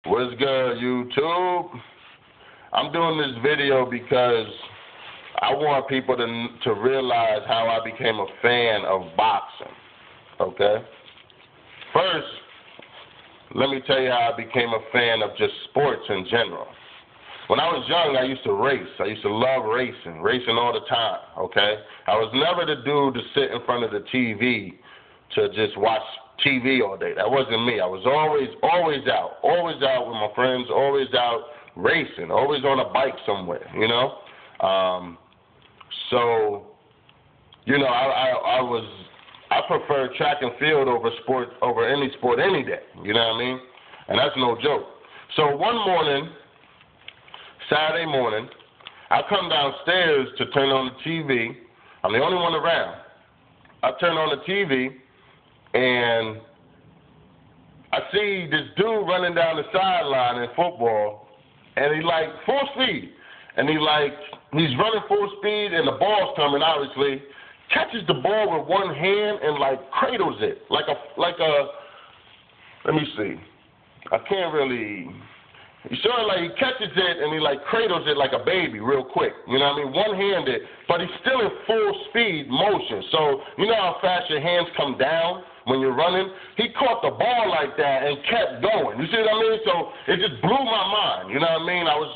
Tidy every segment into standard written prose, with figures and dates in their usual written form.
What's good, YouTube? I'm doing this video because I want people to realize how I became a fan of boxing, okay? First, let me tell you how I became a fan of just sports in general. When I was young, I used to race. I used to love racing all the time, okay? I was never the dude to sit in front of the TV to just watch TV all day. That wasn't me. I was always out with my friends, always out racing, always on a bike somewhere, you know? I prefer track and field over any sport any day, you know what I mean? And that's no joke. So one morning, Saturday morning, I come downstairs to turn on the TV. I'm the only one around. I turn on the TV, and I see this dude running down the sideline in football, and he's like full speed. And he's running full speed, and the ball's coming, obviously. Catches the ball with one hand and cradles it like a. Let me see. I can't really. He catches it and he cradles it like a baby real quick. You know what I mean? One-handed, but he's still in full speed motion. So you know how fast your hands come down when you're running? He caught the ball like that and kept going. You see what I mean? So it just blew my mind. You know what I mean? I was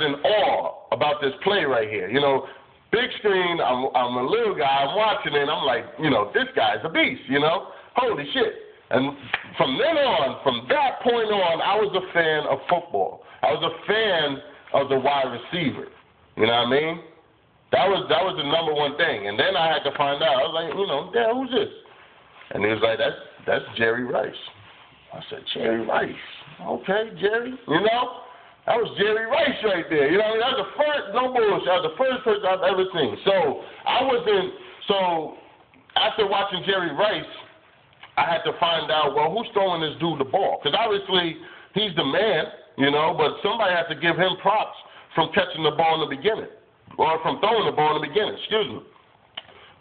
in awe about this play right here. You know, big screen, I'm a little guy, I'm watching it, and I'm like, you know, this guy's a beast, you know? Holy shit. And from that point on, I was a fan of football. I was a fan of the wide receiver. You know what I mean? That was the number one thing. And then I had to find out. I was like, you know, Dad, who's this? And he was like, that's Jerry Rice. I said, Jerry Rice. Okay, Jerry. You know? That was Jerry Rice right there. You know, that was the first, no bullshit, that was the first person I've ever seen. So after watching Jerry Rice, I had to find out, well, who's throwing this dude the ball? Because obviously he's the man, you know, but somebody has to give him props from catching the ball in the beginning, or from throwing the ball in the beginning, excuse me.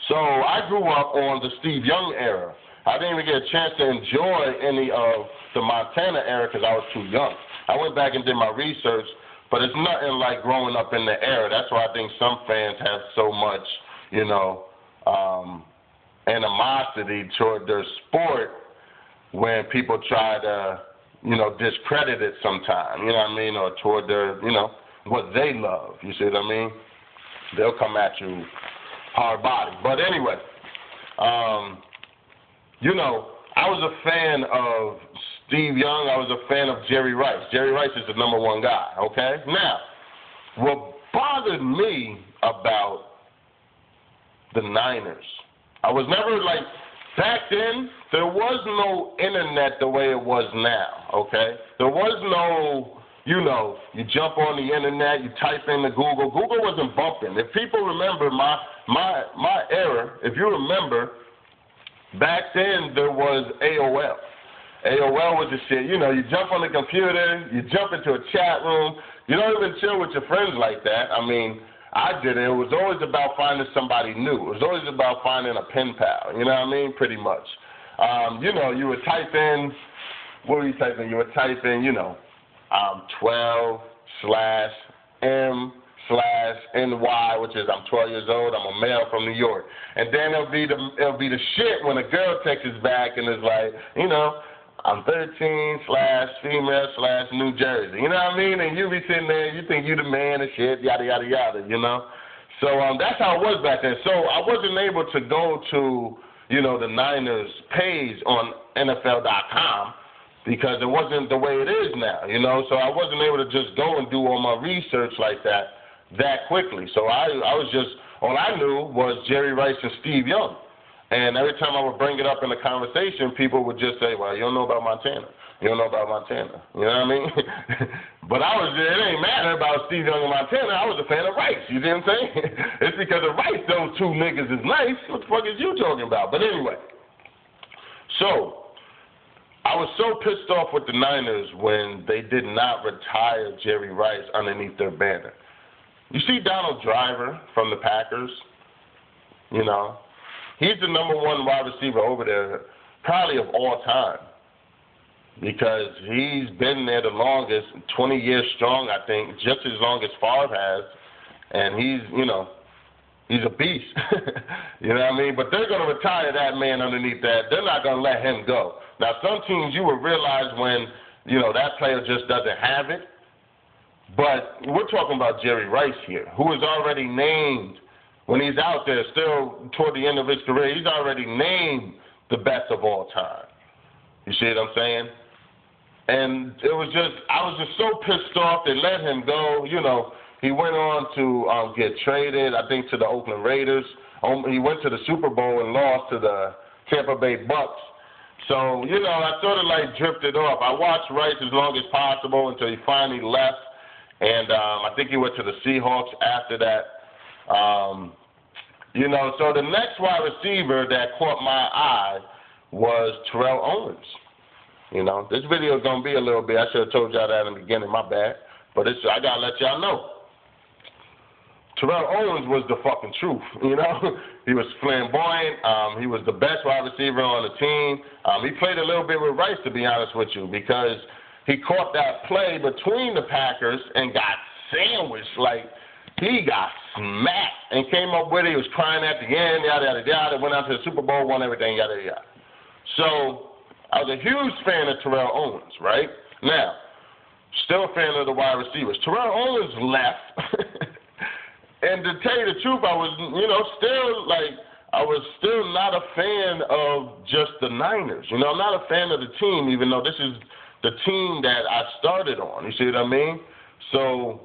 So I grew up on the Steve Young era. I didn't even get a chance to enjoy any of the Montana era because I was too young. I went back and did my research, but it's nothing like growing up in the era. That's why I think some fans have so much, you know, animosity toward their sport when people try to, you know, discredit it sometime, you know what I mean, or toward their, you know, what they love, you see what I mean? They'll come at you hard body. But anyway, you know, I was a fan of Steve Young. I was a fan of Jerry Rice. Jerry Rice is the number one guy, okay? Now, what bothered me about the Niners, I was never back then, there was no internet the way it was now, okay? There was no, you know, you jump on the internet, you type into Google. Google wasn't bumping. If people remember my era, if you remember, back then there was AOL. AOL was the shit. You know, you jump on the computer, you jump into a chat room. You don't even chill with your friends like that. I mean, I did it. It was always about finding somebody new. It was always about finding a pen pal. You know what I mean? Pretty much. You know, you would type in, what were you typing? You would type in, you know, 12/M/NY, which is I'm 12 years old, I'm a male from New York. And then it'll be the shit when a girl texts back and is like, you know, I'm 13/female/New Jersey. You know what I mean? And you be sitting there, you think you the man and shit, yada, yada, yada, you know? So that's how it was back then. So I wasn't able to go to, you know, the Niners page on NFL.com because it wasn't the way it is now, you know? So I wasn't able to just go and do all my research like that quickly. So I was just, all I knew was Jerry Rice and Steve Young. And every time I would bring it up in a conversation, people would just say, well, you don't know about Montana. You don't know about Montana. You know what I mean? But it ain't matter about Steve Young and Montana. I was a fan of Rice. You see what I'm saying? It's because of Rice those two niggas is nice. What the fuck is you talking about? But anyway. So, I was so pissed off with the Niners when they did not retire Jerry Rice underneath their banner. You see Donald Driver from the Packers? You know? He's the number one wide receiver over there, probably of all time. because he's been there the longest, 20 years strong, I think, just as long as Favre has, and he's a beast. You know what I mean? But they're going to retire that man underneath that. They're not going to let him go. Now, some teams you will realize when, that player just doesn't have it. But we're talking about Jerry Rice here, who is already named, when he's out there still toward the end of his career, he's already named the best of all time. You see what I'm saying? And I was just so pissed off they let him go. He went on to get traded, I think, to the Oakland Raiders. He went to the Super Bowl and lost to the Tampa Bay Bucks. So, I sort of like drifted off. I watched Rice as long as possible until he finally left. And I think he went to the Seahawks after that. So the next wide receiver that caught my eye was Terrell Owens. This video is going to be a little bit, I should have told y'all that in the beginning, my bad. But I got to let y'all know. Terrell Owens was the fucking truth, He was flamboyant. He was the best wide receiver on the team. He played a little bit with Rice, to be honest with you, because he caught that play between the Packers and got sandwiched. Like, he got smacked and came up with it. He was crying at the end, yada, yada, yada. Went out to the Super Bowl, won everything, yada, yada. So I was a huge fan of Terrell Owens, right? Now, still a fan of the wide receivers. Terrell Owens left. And to tell you the truth, I was, I was still not a fan of just the Niners. I'm not a fan of the team, even though this is the team that I started on. You see what I mean? So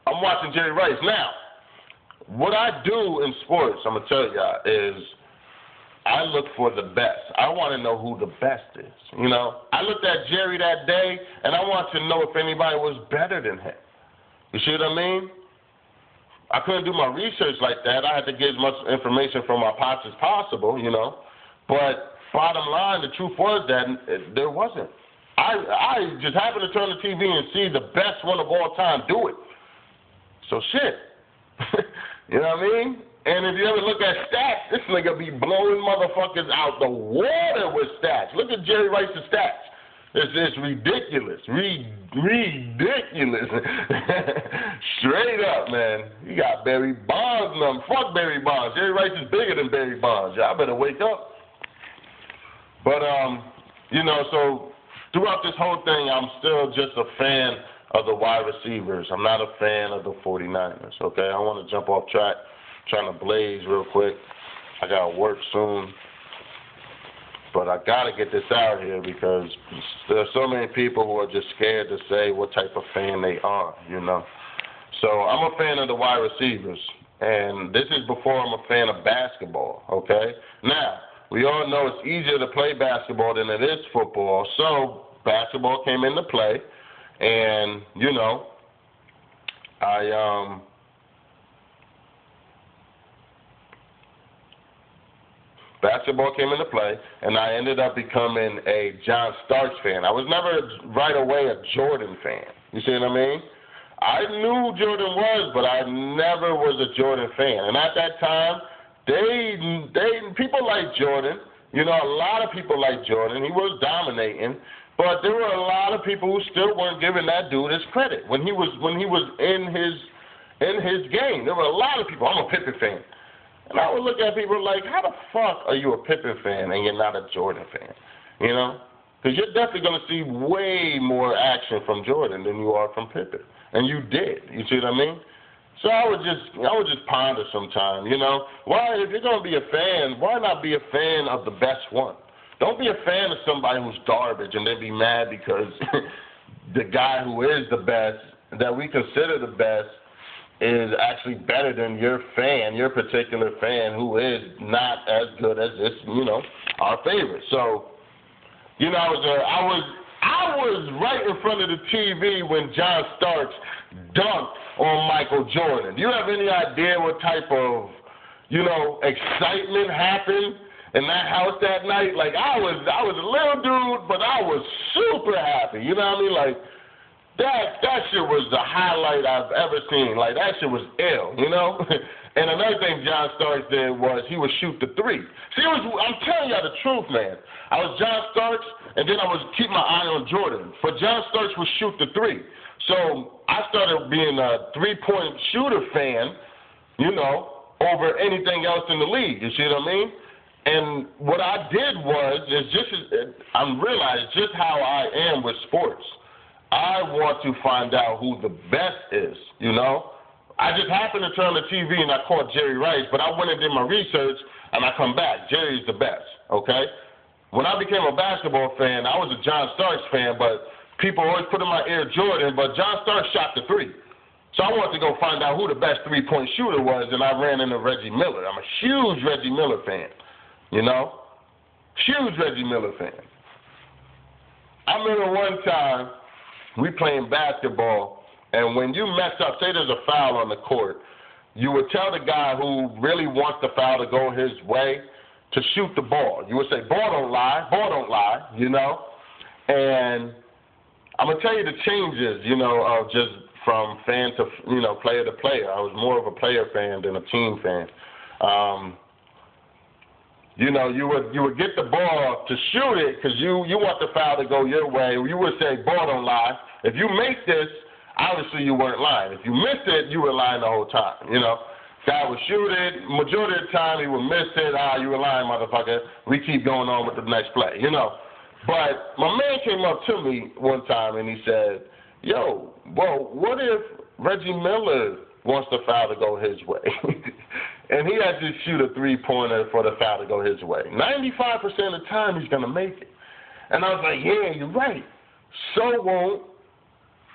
I'm watching Jerry Rice. Now, what I do in sports, I'm going to tell y'all, is I look for the best. I want to know who the best is. I looked at Jerry that day, and I want to know if anybody was better than him. You see what I mean? I couldn't do my research like that. I had to get as much information from my pops as possible, But bottom line, the truth was that there wasn't. I just happened to turn the TV and see the best one of all time do it. So shit. You know what I mean? And if you ever look at stats, this nigga be blowing motherfuckers out the water with stats. Look at Jerry Rice's stats. It's ridiculous. Ridiculous. Straight up, man. You got Barry Bonds number. Fuck Barry Bonds. Jerry Rice is bigger than Barry Bonds. Y'all better wake up. But, so throughout this whole thing, I'm still just a fan of the wide receivers. I'm not a fan of the 49ers, okay? I want to jump off track. I'm trying to blaze real quick. I got to work soon. But I got to get this out here because there are so many people who are just scared to say what type of fan they are, So I'm a fan of the wide receivers, and this is before I'm a fan of basketball, okay? Now, we all know it's easier to play basketball than it is football, so basketball came into play, and, basketball came into play, and I ended up becoming a John Starks fan. I was never right away a Jordan fan. You see what I mean? I knew Jordan was, but I never was a Jordan fan. And at that time, people like Jordan. A lot of people like Jordan. He was dominating, but there were a lot of people who still weren't giving that dude his credit when he was in his game. There were a lot of people. I'm a Pippen fan. And I would look at people like, how the fuck are you a Pippen fan and you're not a Jordan fan? Because you're definitely going to see way more action from Jordan than you are from Pippen. And you did. You see what I mean? So I would just ponder sometime, Why, if you're going to be a fan, why not be a fan of the best one? Don't be a fan of somebody who's garbage and then be mad because the guy who is the best, that we consider the best, is actually better than your particular fan, who is not as good as this, our favorite. So, I was right in front of the TV when John Starks dunked on Michael Jordan. Do you have any idea what type of, excitement happened in that house that night? Like, I was a little dude, but I was super happy. You know what I mean? Like, That shit was the highlight I've ever seen. Like, that shit was ill, And another thing John Starks did was he would shoot the three. See, I'm telling y'all the truth, man. I was John Starks, and then I was keep my eye on Jordan. But John Starks would shoot the three. So I started being a three-point shooter fan, you know, over anything else in the league. You see what I mean? And what I did was, I realized just how I am with sports. I want to find out who the best is, you know? I just happened to turn the TV and I caught Jerry Rice, but I went and did my research and I come back. Jerry's the best, okay? When I became a basketball fan, I was a John Starks fan, but people always put in my ear Jordan, but John Starks shot the three. So I wanted to go find out who the best three-point shooter was, and I ran into Reggie Miller. I'm a huge Reggie Miller fan, you know? Huge Reggie Miller fan. I remember one time we playing basketball, and when you mess up, say there's a foul on the court, you would tell the guy who really wants the foul to go his way to shoot the ball. You would say, ball don't lie, you know? And I'm going to tell you the changes, you know, of just from fan to, you know, player to player. I was more of a player fan than a team fan. You know, you would get the ball to shoot it because you want the foul to go your way. You would say, ball don't lie. If you make this, obviously you weren't lying. If you missed it, you were lying the whole time, you know. Guy would shoot it. Majority of the time he would miss it. You were lying, motherfucker. We keep going on with the next play, you know. But my man came up to me one time and he said, yo, well, what if Reggie Miller wants the foul to go his way? And he has to shoot a three-pointer for the foul to go his way. 95% of the time he's going to make it. And I was like, yeah, you're right. So won't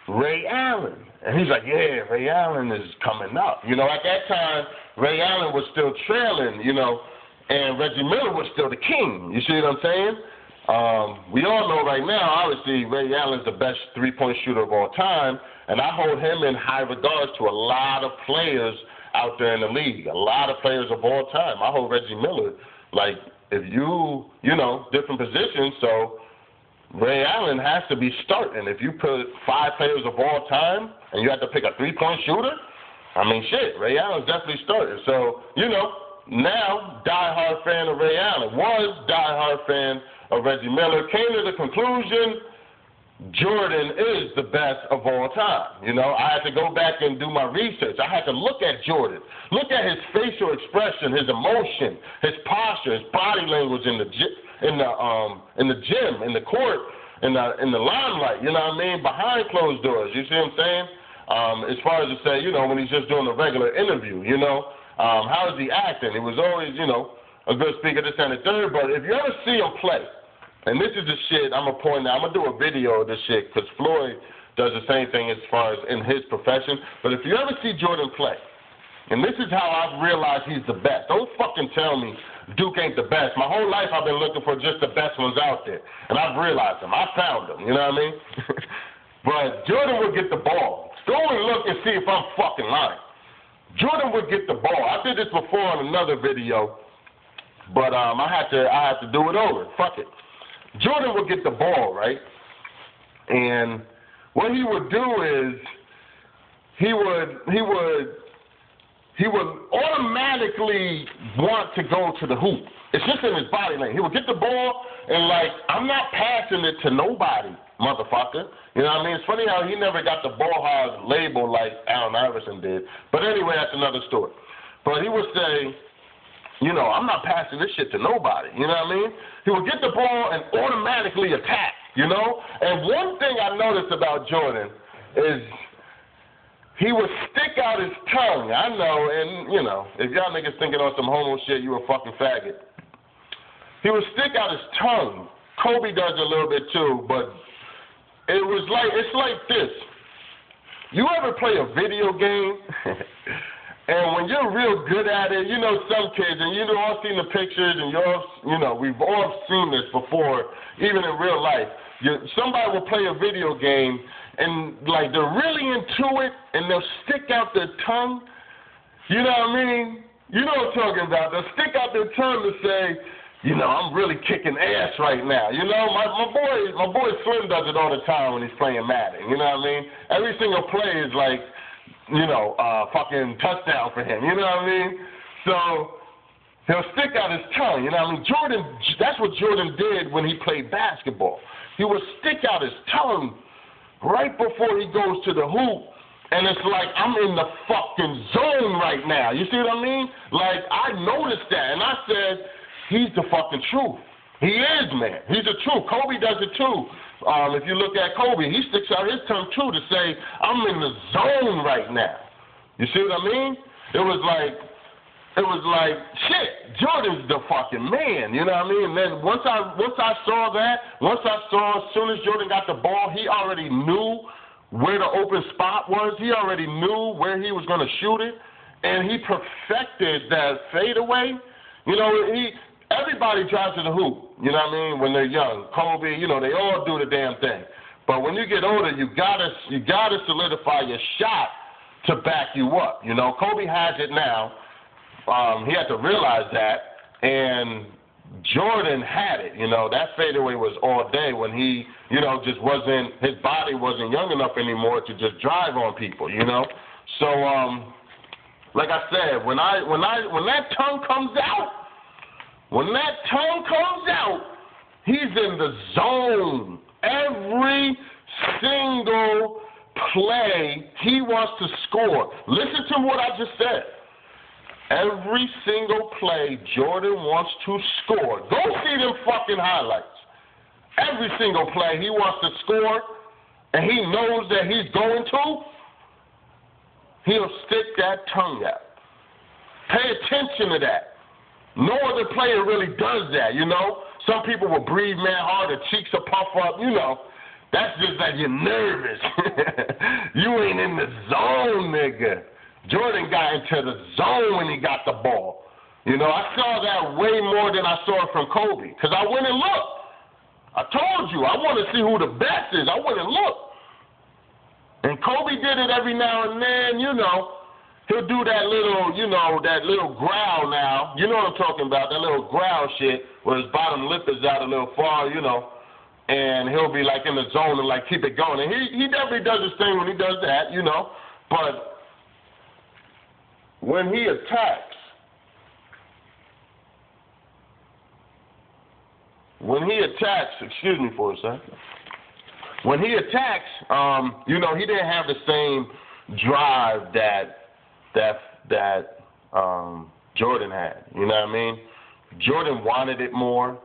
Ray Allen. And he's like, yeah, Ray Allen is coming up. You know, at that time, Ray Allen was still trailing, you know, and Reggie Miller was still the king. You see what I'm saying? We all know right now, obviously, Ray Allen's the best three-point shooter of all time, and I hold him in high regards to a lot of players out there in the league, a lot of players of all time. I hold Reggie Miller, like, if you know, different positions, so Ray Allen has to be starting. If you put 5 players of all time and you have to pick a three-point shooter, I mean, shit, Ray Allen's definitely starting. So, you know, now diehard fan of Ray Allen, was diehard fan of Reggie Miller, came to the conclusion Jordan is the best of all time. You know, I had to go back and do my research. I had to look at Jordan, look at his facial expression, his emotion, his posture, his body language in the gym, in the court, in the limelight. You know what I mean? Behind closed doors. You see what I'm saying? As far as to say, you know, when he's just doing a regular interview, you know, how is he acting? He was always, you know, a good speaker, this and the third. But if you ever see him play, and this is the shit I'm going to point out. I'm going to do a video of this shit because Floyd does the same thing as far as in his profession. But if you ever see Jordan play, and this is how I've realized he's the best. Don't fucking tell me Duke ain't the best. My whole life I've been looking for just the best ones out there. And I've realized them. I found them. You know what I mean? But Jordan would get the ball. Go and look and see if I'm fucking lying. Jordan would get the ball. I did this before on another video, but I had to do it over. Fuck it. Jordan would get the ball, right? And what he would do is he would automatically want to go to the hoop. It's just in his body language. He would get the ball and like, I'm not passing it to nobody, motherfucker. You know what I mean? It's funny how he never got the ball hog label like Allen Iverson did. But anyway, that's another story. But he would say, you know, I'm not passing this shit to nobody. You know what I mean? He would get the ball and automatically attack, you know? And one thing I noticed about Jordan is he would stick out his tongue. I know, and, you know, if y'all niggas thinking on some homo shit, you a fucking faggot. He would stick out his tongue. Kobe does a little bit too, but it's like this. You ever play a video game? And when you're real good at it, you know, some kids, and you've all seen the pictures, and you know, we've all seen this before, even in real life. Somebody will play a video game, and, like, they're really into it, and they'll stick out their tongue. You know what I mean? You know what I'm talking about. They'll stick out their tongue to say, you know, I'm really kicking ass right now. You know, my boy Slim does it all the time when he's playing Madden. You know what I mean? Every single play is like, fucking touchdown for him. You know what I mean? So he'll stick out his tongue. You know what I mean? That's what Jordan did when he played basketball. He would stick out his tongue right before he goes to the hoop, and it's like, I'm in the fucking zone right now. You see what I mean? Like, I noticed that, and I said, he's the fucking truth. He is, man. He's the truth. Kobe does it too. If you look at Kobe, he sticks out his tongue too to say, I'm in the zone right now. You see what I mean? It was like, shit, Jordan's the fucking man, you know what I mean? And then once I saw as soon as Jordan got the ball, he already knew where the open spot was. He already knew where he was going to shoot it, and he perfected that fadeaway. You know, everybody drives to the hoop, you know what I mean, when they're young. Kobe, they all do the damn thing. But when you get older, you gotta solidify your shot to back you up. You know, Kobe has it now. He had to realize that, and Jordan had it. That fadeaway was all day when he, just his body wasn't young enough anymore to just drive on people. So, like I said, when that tongue comes out, he's in the zone. Every single play he wants to score. Listen to what I just said. Every single play Jordan wants to score. Go see them fucking highlights. Every single play he wants to score, and he knows that he's going to, he'll stick that tongue out. Pay attention to that. No other player really does that, Some people will breathe mad hard, their cheeks will puff up, That's just that you're nervous. You ain't in the zone, nigga. Jordan got into the zone when he got the ball. I saw that way more than I saw it from Kobe, because I went and looked. I told you, I want to see who the best is. I went and looked. And Kobe did it every now and then, He'll do that little growl now. You know what I'm talking about, that little growl shit where his bottom lip is out a little far, and he'll be like in the zone and like keep it going. And he definitely does his thing when he does that, But when he attacks, excuse me for a second. When he attacks, he didn't have the same drive that Jordan had. You know what I mean? Jordan wanted it more.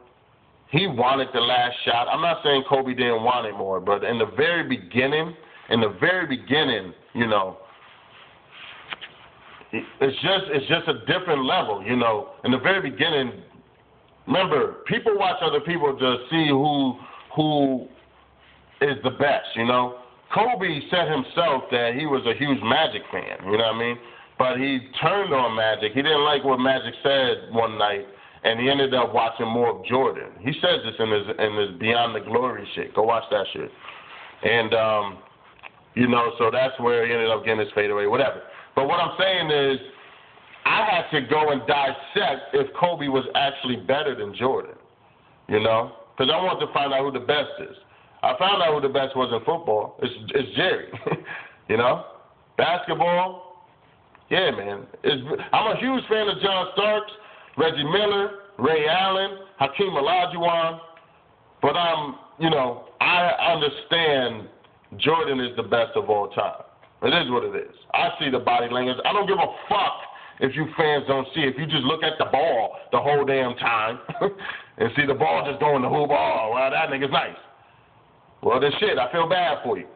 He wanted the last shot. I'm not saying Kobe didn't want it more, but in the very beginning, it's just a different level, In the very beginning, remember, people watch other people to see who is the best, Kobe said himself that he was a huge Magic fan, you know what I mean? But he turned on Magic. He didn't like what Magic said one night, and he ended up watching more of Jordan. He says this in his Beyond the Glory shit. Go watch that shit. And so that's where he ended up getting his fadeaway, whatever. But what I'm saying is, I had to go and dissect if Kobe was actually better than Jordan, because I wanted to find out who the best is. I found out who the best was in football. It's Jerry, Basketball, yeah, man. I'm a huge fan of John Starks, Reggie Miller, Ray Allen, Hakeem Olajuwon, but I understand Jordan is the best of all time. It is what it is. I see the body language. I don't give a fuck if you fans don't see it. If you just look at the ball the whole damn time and see the ball just going to hoop, oh, well, that nigga's nice. Well, then shit, I feel bad for you.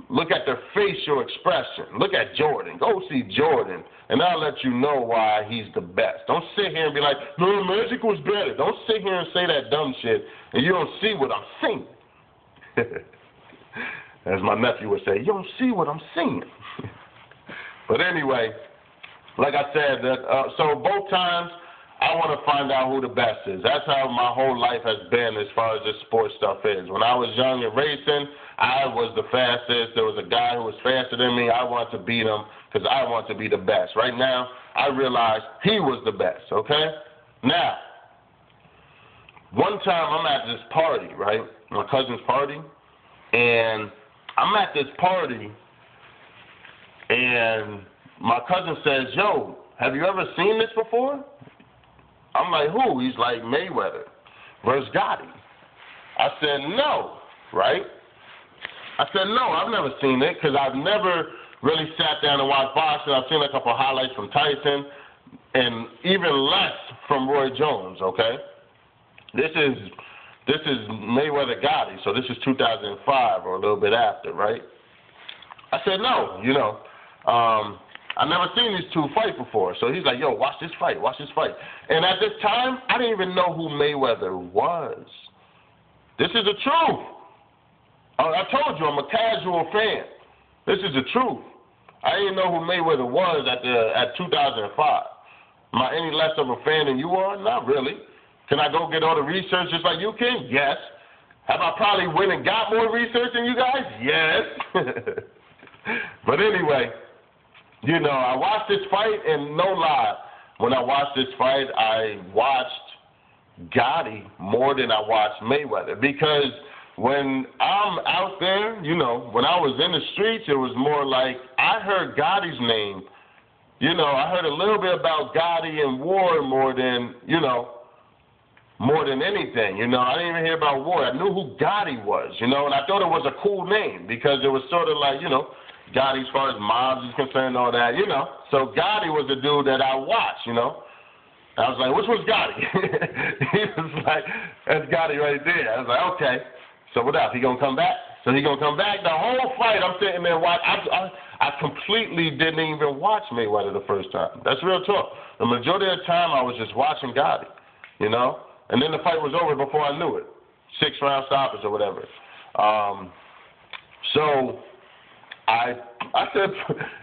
Look at their facial expression. Look at Jordan. Go see Jordan, and I'll let you know why he's the best. Don't sit here and be like, no, Magic was better. Don't sit here and say that dumb shit, and you don't see what I'm seeing. As my nephew would say, you don't see what I'm seeing. But anyway, like I said, so both times I want to find out who the best is. That's how my whole life has been as far as this sports stuff is. When I was young and racing, I was the fastest. There was a guy who was faster than me. I wanted to beat him because I wanted to be the best. Right now, I realize he was the best, okay? Now, one time I'm at this party, right? My cousin's party. And I'm at this party, And my cousin says, yo, have you ever seen this before? I'm like, who? He's like, Mayweather versus Gotti. I said, no, right? I said, no, I've never seen it because I've never really sat down and watched boxing. I've seen a couple highlights from Tyson and even less from Roy Jones, okay? This is Mayweather Gotti, so this is 2005 or a little bit after, right? I said, no, I never seen these two fight before. So he's like, yo, watch this fight. And at this time, I didn't even know who Mayweather was. This is the truth. I told you I'm a casual fan. This is the truth. I didn't know who Mayweather was at 2005. Am I any less of a fan than you are? Not really. Can I go get all the research just like you can? Yes. Have I probably went and got more research than you guys? Yes. But anyway, I watched this fight, and no lie, when I watched this fight, I watched Gotti more than I watched Mayweather. Because when I'm out there, when I was in the streets, it was more like I heard Gotti's name. I heard a little bit about Gotti and Ward more than anything. I didn't even hear about Ward. I knew who Gotti was, and I thought it was a cool name because it was sort of like, Gotti as far as mobs is concerned, all that, So Gotti was the dude that I watched, I was like, which one's Gotti? He was like, that's Gotti right there. I was like, okay. So what else? He gonna come back? So he gonna come back? The whole fight, I'm sitting there watching. I completely didn't even watch Mayweather the first time. That's real talk. The majority of the time, I was just watching Gotti, And then the fight was over before I knew it. 6-round stoppage or whatever. So I said,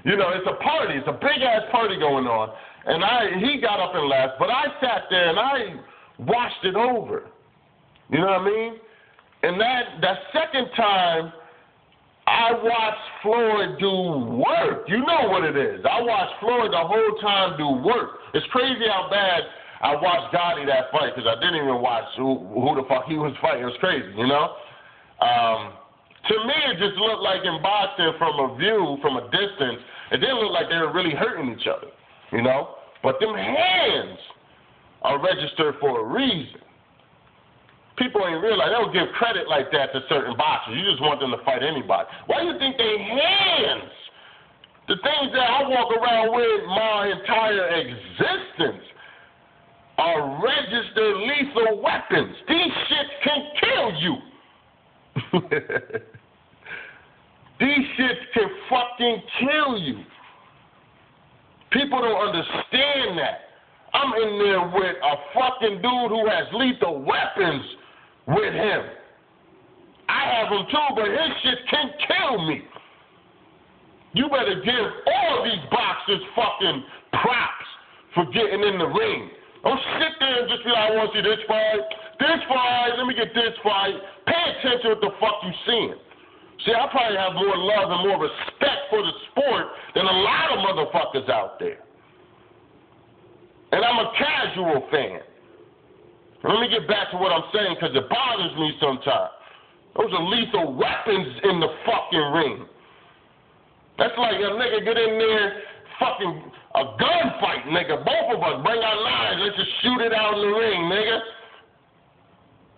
it's a party. It's a big-ass party going on. And he got up and left, but I sat there and I watched it over. You know what I mean? And that second time, I watched Floyd do work. You know what it is. I watched Floyd the whole time do work. It's crazy how bad I watched Gotti that fight because I didn't even watch who the fuck he was fighting. It was crazy, To me, it just looked like in boxing from a view, from a distance, it didn't look like they were really hurting each other, But them hands are registered for a reason. People ain't realize, they don't give credit like that to certain boxers. You just want them to fight anybody. Why do you think they hands, the things that I walk around with my entire existence, are registered lethal weapons? These shits can kill you. These shits can fucking kill you. People don't understand that. I'm in there with a fucking dude who has lethal weapons with him. I have them too, but his shit can kill me. You better give all these boxers fucking props for getting in the ring. Don't sit there and just be like, I want to see this fight, let me get this fight. Pay attention to what the fuck you seeing. See, I probably have more love and more respect for the sport than a lot of motherfuckers out there. And I'm a casual fan. Let me get back to what I'm saying because it bothers me sometimes. Those are lethal weapons in the fucking ring. That's like a nigga get in there, fucking a gunfight, nigga. Both of us bring our knives, let's just shoot it out in the ring, nigga.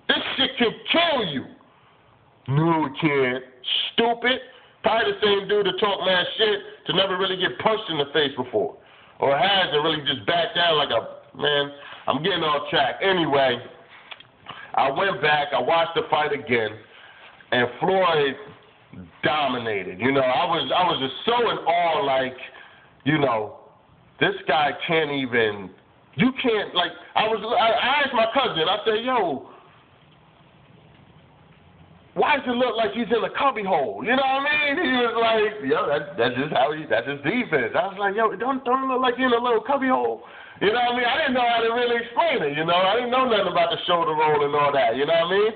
This shit can kill you. No, it can't. Stupid. Probably the same dude that talk mad shit to never really get punched in the face before. Or has and really just back down like man, I'm getting off track. Anyway, I went back, I watched the fight again, and Floyd dominated. I was just so in awe, like, this guy can't even, you can't, like, I asked my cousin, I said, yo, why does it look like he's in a cubby hole? You know what I mean? He was like, yo, that's just that's his defense. I was like, yo, don't look like you're in a little cubby hole. You know what I mean? I didn't know how to really explain it, I didn't know nothing about the shoulder roll and all that, you know what I mean?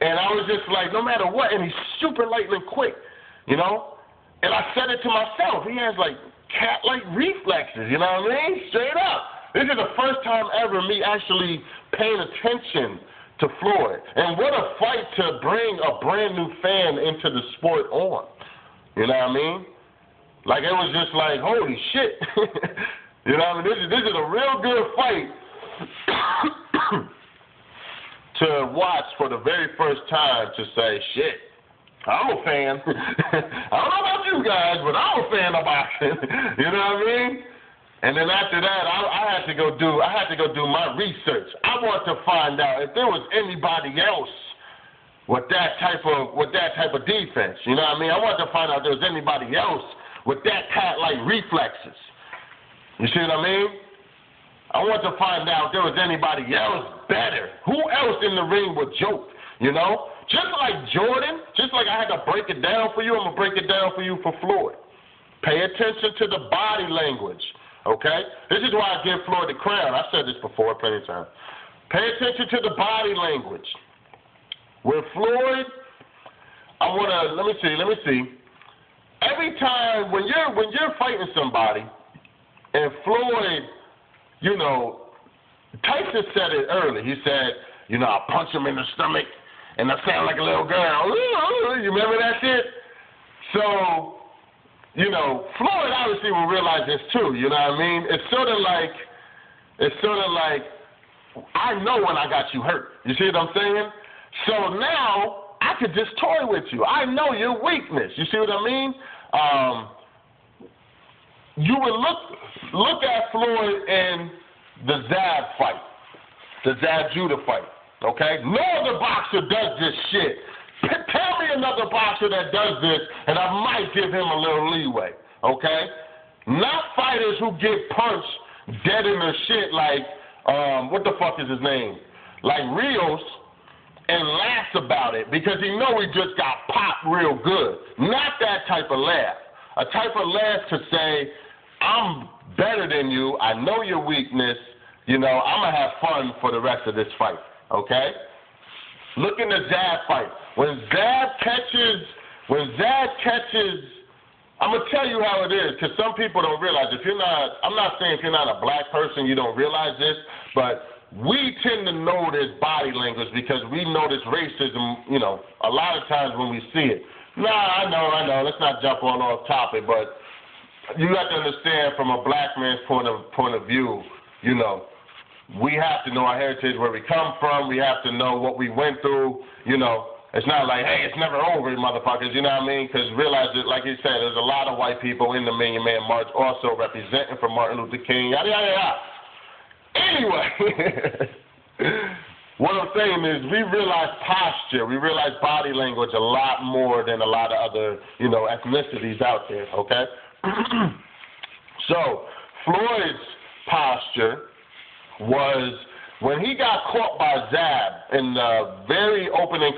And I was just like, no matter what, and he's super lightning quick, And I said it to myself. He has like cat-like reflexes, you know what I mean? Straight up. This is the first time ever me actually paying attention to Floyd. And what a fight to bring a brand new fan into the sport on. You know what I mean? Like, it was just like, holy shit. You know what I mean? This is a real good fight to watch for the very first time to say, shit, I'm a fan. I don't know about you guys, but I'm a fan of boxing. You know what I mean? And then after that, I had to go do my research. I want to find out if there was anybody else with that type of defense. You know what I mean? I wanted to find out if there was anybody else with that cat-like reflexes. You see what I mean? I want to find out if there was anybody else better. Who else in the ring would joke, you know? Just like Jordan, just like I had to break it down for you, I'm going to break it down for you for Floyd. Pay attention to the body language, okay? This is why I give Floyd the crown. I've said this before plenty of times. Pay attention to the body language. With Floyd, I want to, let me see. Every time, when you're fighting somebody, and Floyd, you know, Tyson said it early. He said, you know, I punch him in the stomach, and I sound like a little girl. You remember that shit? So, you know, Floyd obviously will realize this too. You know what I mean? It's sort of like, I know when I got you hurt. You see what I'm saying? So now I could just toy with you. I know your weakness. You see what I mean? You would look at Floyd in the Zab fight, the Zab Judah fight, okay? No other boxer does this shit. Tell me another boxer that does this, and I might give him a little leeway, okay? Not fighters who get punched dead in their shit like, what the fuck is his name? Like Rios, and laughs about it because he know he just got popped real good. Not that type of laugh. A type of laugh to say, I'm better than you, I know your weakness, you know, I'm going to have fun for the rest of this fight, okay? Look in the Zab fight. When Zab catches, I'm going to tell you how it is, because some people don't realize, I'm not saying if you're not a black person, you don't realize this, but we tend to know this body language because we notice racism, you know, a lot of times when we see it. Nah, I know, let's not jump on off topic, but you have to understand from a black man's point of view, you know, we have to know our heritage, where we come from. We have to know what we went through. You know, it's not like, hey, it's never over, motherfuckers. You know what I mean? Because realize that, like you said, there's a lot of white people in the Million Man March also representing for Martin Luther King. Yada, yada, yada. Anyway, what I'm saying is we realize posture, we realize body language a lot more than a lot of other, you know, ethnicities out there, okay? So Floyd's posture was when he got caught by Zab in the very opening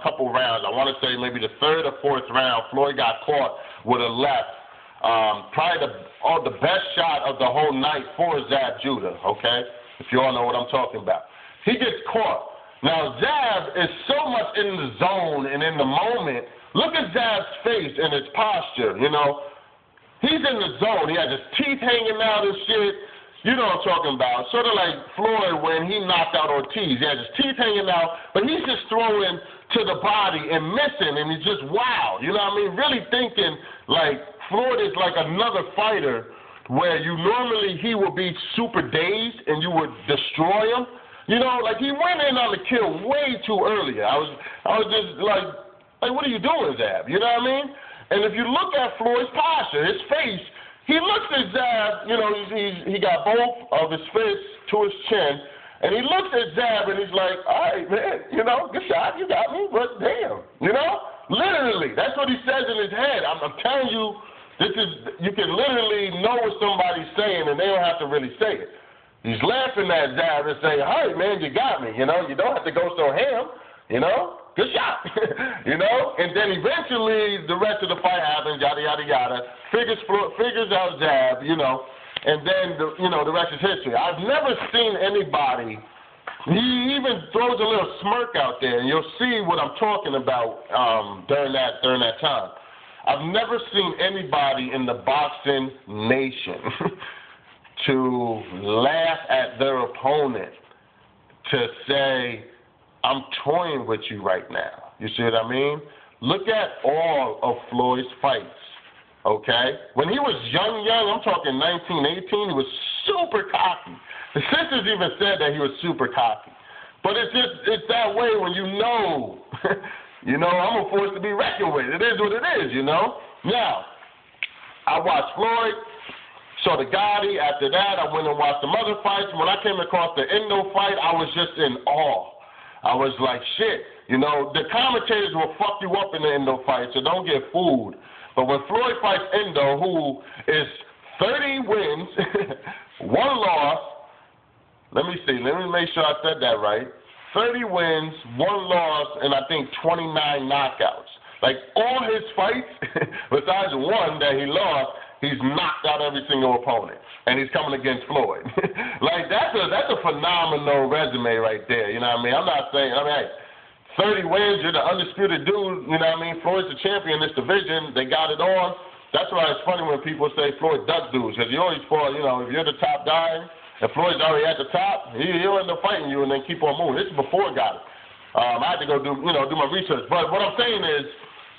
couple rounds. I want to say maybe the third or fourth round, Floyd got caught with a left. Probably the best shot of the whole night for Zab Judah, okay? If you all know what I'm talking about. He gets caught. Now, Zab is so much in the zone and in the moment. Look at Zab's face and his posture, you know. He's in the zone. He has his teeth hanging out and shit. You know what I'm talking about. Sort of like Floyd when he knocked out Ortiz. He has his teeth hanging out, but he's just throwing to the body and missing, and he's just wild. You know what I mean? Really thinking like Floyd is like another fighter where he would be super dazed and you would destroy him. You know, like he went in on the kill way too early. I was just like, what are you doing, Zab? You know what I mean? And if you look at Floyd's posture, his face, he looks at Zab, you know, he got both of his fists to his chin, and he looks at Zab and he's like, all right, man, you know, good shot, you got me, but damn, you know? Literally, that's what he says in his head. I'm telling you, you can literally know what somebody's saying and they don't have to really say it. He's laughing at Zab and saying, all right, man, you got me, you know? You don't have to go so ham, you know? Good shot, you know? And then eventually the rest of the fight happens, yada, yada, yada. Figures out Zab, you know, and then, the rest is history. I've never seen anybody, he even throws a little smirk out there, and you'll see what I'm talking about during that time. I've never seen anybody in the boxing nation to laugh at their opponent, to say, I'm toying with you right now. You see what I mean? Look at all of Floyd's fights. okay? When he was young, I'm talking 19, 18, he was super cocky. The sisters even said that he was super cocky. But it's that way when you know, I'm a force to be reckoned with. It is what it is, Now, I watched Floyd, saw the Gotti. After that, I went and watched some other fights. When I came across the Endo fight, I was just in awe. I was like, shit. The commentators will fuck you up in the Endo fight, so don't get fooled. But when Floyd fights Endo, who is 30 wins, 1 loss, let me see, let me make sure I said that right. 30 wins, 1 loss, and I think 29 knockouts. Like, all his fights, besides one that he lost, he's knocked out every single opponent. And he's coming against Floyd. Like, that's a phenomenal resume right there, you know what I mean? I'm not saying, hey, 30 wins, you're the undisputed dude, you know what I mean? Floyd's the champion in this division. They got it on. That's why it's funny when people say Floyd duck dudes, because you always fall, if you're the top guy, if Floyd's already at the top, he'll end up fighting you and then keep on moving. This is before I got it. I had to go do my research. But what I'm saying is,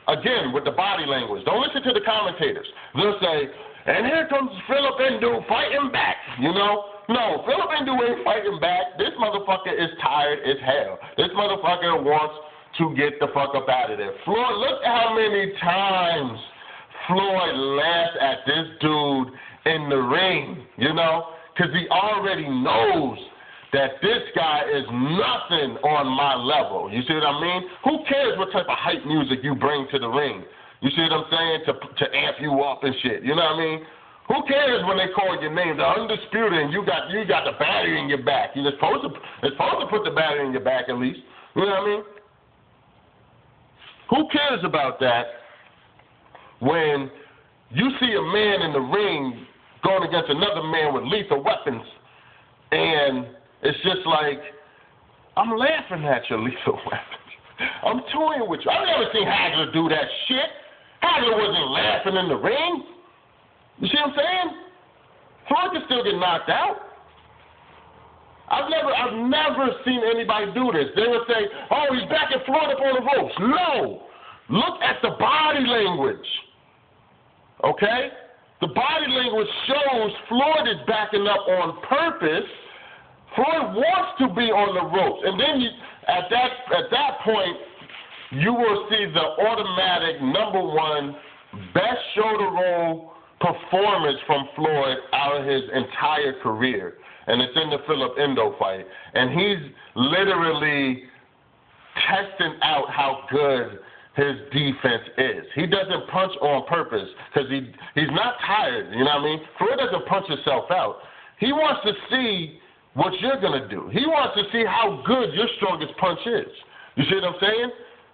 again, with the body language, don't listen to the commentators. They'll say, and here comes Philip Endo fighting back, No, Philip Endo ain't fighting back. This motherfucker is tired as hell. This motherfucker wants to get the fuck up out of there. Floyd, look how many times Floyd laughed at this dude in the ring, because he already knows that this guy is nothing on my level. You see what I mean? Who cares what type of hype music you bring to the ring? You see what I'm saying? To amp you up and shit. You know what I mean? Who cares when they call your name? The undisputed, and you got the battery in your back. You're supposed to put the battery in your back at least. You know what I mean? Who cares about that when you see a man in the ring going against another man with lethal weapons, and it's just like, I'm laughing at your lethal weapons. I'm toying with you. I've never seen Hagler do that shit. Hagler wasn't laughing in the ring. You see what I'm saying? Floyd can still get knocked out. I've never seen anybody do this. They would say, oh, he's backing Floyd up on the ropes. No. Look at the body language. Okay? The body language shows Floyd is backing up on purpose. Floyd wants to be on the ropes. And then at that point, you will see the automatic #1 best shoulder roll performance from Floyd out of his entire career. And it's in the Philip Endo fight. And he's literally testing out how good his defense is. He doesn't punch on purpose because he's not tired, you know what I mean? Floyd doesn't punch himself out. He wants to see what you're going to do. He wants to see how good your strongest punch is. You see what I'm saying?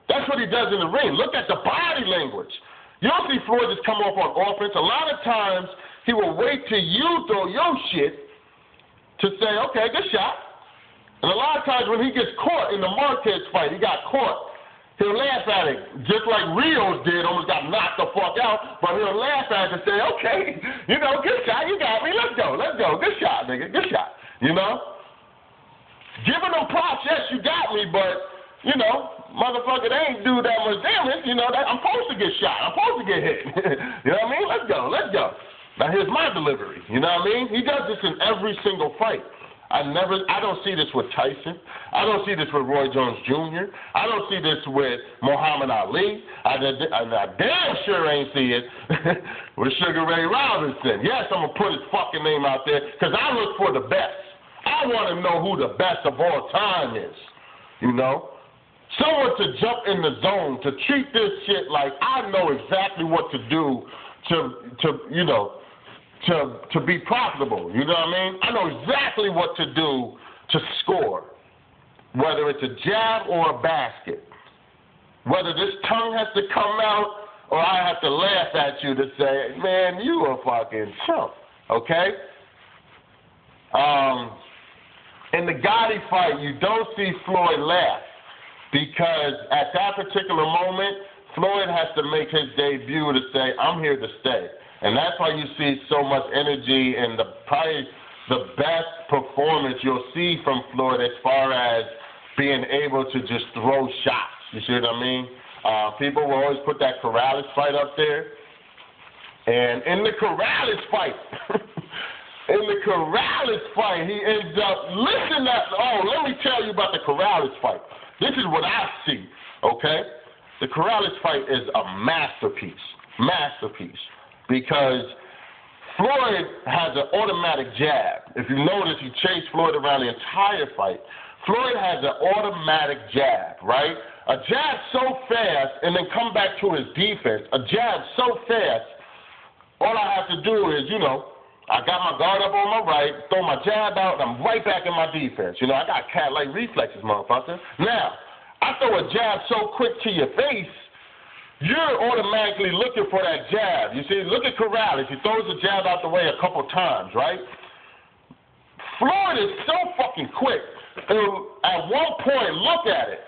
That's what he does in the ring. Look at the body language. You don't see Floyd just come off on offense. A lot of times he will wait till you throw your shit to say, okay, good shot. And a lot of times when he gets caught in the Marquez fight, he got caught. He'll laugh at it, just like Rios did, almost got knocked the fuck out, but he'll laugh at it and say, okay, good shot, you got me, let's go, good shot, nigga, good shot, Giving them props, yes, you got me, but, motherfucker, they ain't do that much damage, I'm supposed to get shot, I'm supposed to get hit, you know what I mean, let's go. Now here's my delivery, you know what I mean? He does this in every single fight. I don't see this with Tyson. I don't see this with Roy Jones Jr. I don't see this with Muhammad Ali. I damn sure ain't see it with Sugar Ray Robinson. Yes, I'm going to put his fucking name out there because I look for the best. I want to know who the best of all time is, Someone to jump in the zone, to treat this shit like I know exactly what to do to be profitable, you know what I mean? I know exactly what to do to score, whether it's a jab or a basket, whether this tongue has to come out or I have to laugh at you to say, man, you a fucking chump, okay? In the Gotti fight, you don't see Floyd laugh because at that particular moment, Floyd has to make his debut to say, I'm here to stay. And that's why you see so much energy and probably the best performance you'll see from Floyd as far as being able to just throw shots. You see what I mean? People will always put that Corrales fight up there. And in the Corrales fight, he ends up, let me tell you about the Corrales fight. This is what I see, okay? The Corrales fight is a masterpiece, because Floyd has an automatic jab. If you notice, he chased Floyd around the entire fight. Floyd has an automatic jab, right? A jab so fast and then come back to his defense. A jab so fast, all I have to do is, I got my guard up on my right, throw my jab out, and I'm right back in my defense. I got cat-like reflexes, motherfucker. Now, I throw a jab so quick to your face, you're automatically looking for that jab. You see, look at Corrales. He throws the jab out the way a couple times, right? Floyd is so fucking quick. At one point, look at it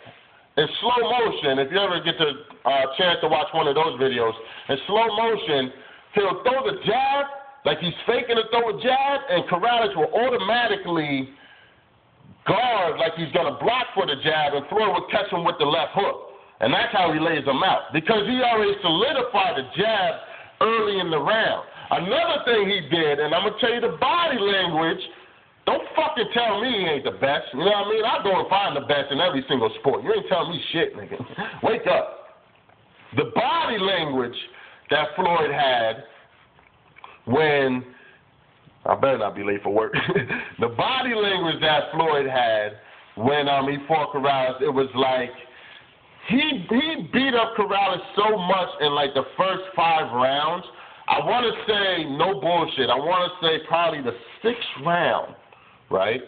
in slow motion. If you ever get the chance to watch one of those videos, in slow motion, he'll throw the jab like he's faking to throw a jab, and Corrales will automatically guard like he's going to block for the jab, and Floyd will catch him with the left hook. And that's how he lays him out, because he already solidified the jab early in the round. Another thing he did, and I'm going to tell you the body language, don't fucking tell me he ain't the best. You know what I mean? I go and find the best in every single sport. You ain't telling me shit, nigga. Wake up. The body language that Floyd had when, I better not be late for work. The body language that Floyd had when he fought Corrales, it was like, he beat up Corrales so much in like the first 5 rounds. I want to say, no bullshit, I want to say probably the 6th round, right?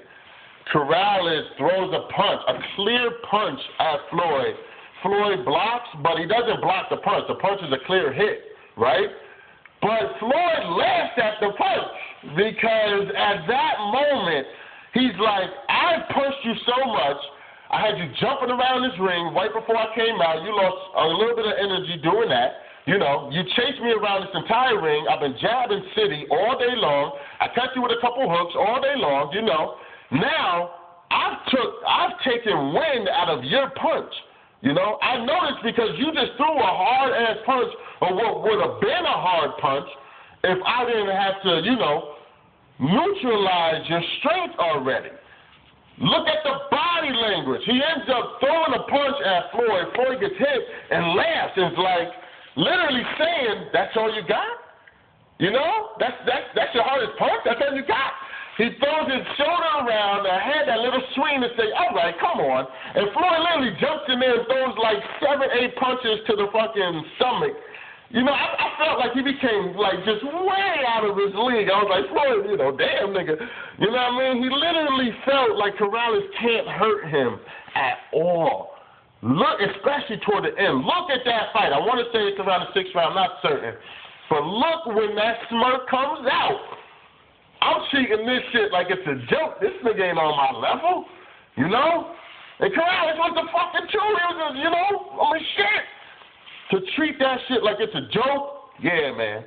Corrales throws a punch, a clear punch at Floyd. Floyd blocks, but he doesn't block the punch. The punch is a clear hit, right? But Floyd laughed at the punch, because at that moment, he's like, I punched you so much, I had you jumping around this ring right before I came out. You lost a little bit of energy doing that. You chased me around this entire ring. I've been jabbing city all day long. I cut you with a couple hooks all day long, Now, I've taken wind out of your punch. I noticed, because you just threw a hard-ass punch, or what would have been a hard punch, if I didn't have to, neutralize your strength already. Look at the body language. He ends up throwing a punch at Floyd. Floyd gets hit and laughs. It's like literally saying, that's all you got? That's your hardest punch? That's all you got? He throws his shoulder around and had that little swing to say, all right, come on. And Floyd literally jumps in there and throws like 7, 8 punches to the fucking stomach. I felt like he became like just way out of his league. I was like, Floyd, damn nigga. You know what I mean? He literally felt like Corrales can't hurt him at all. Look, especially toward the end. Look at that fight. I want to say it's around the 6th round, not certain. But look when that smirk comes out. I'm treating this shit like it's a joke. This nigga ain't on my level, And Corrales was the fucking truth. He was, shit. To treat that shit like it's a joke, yeah, man.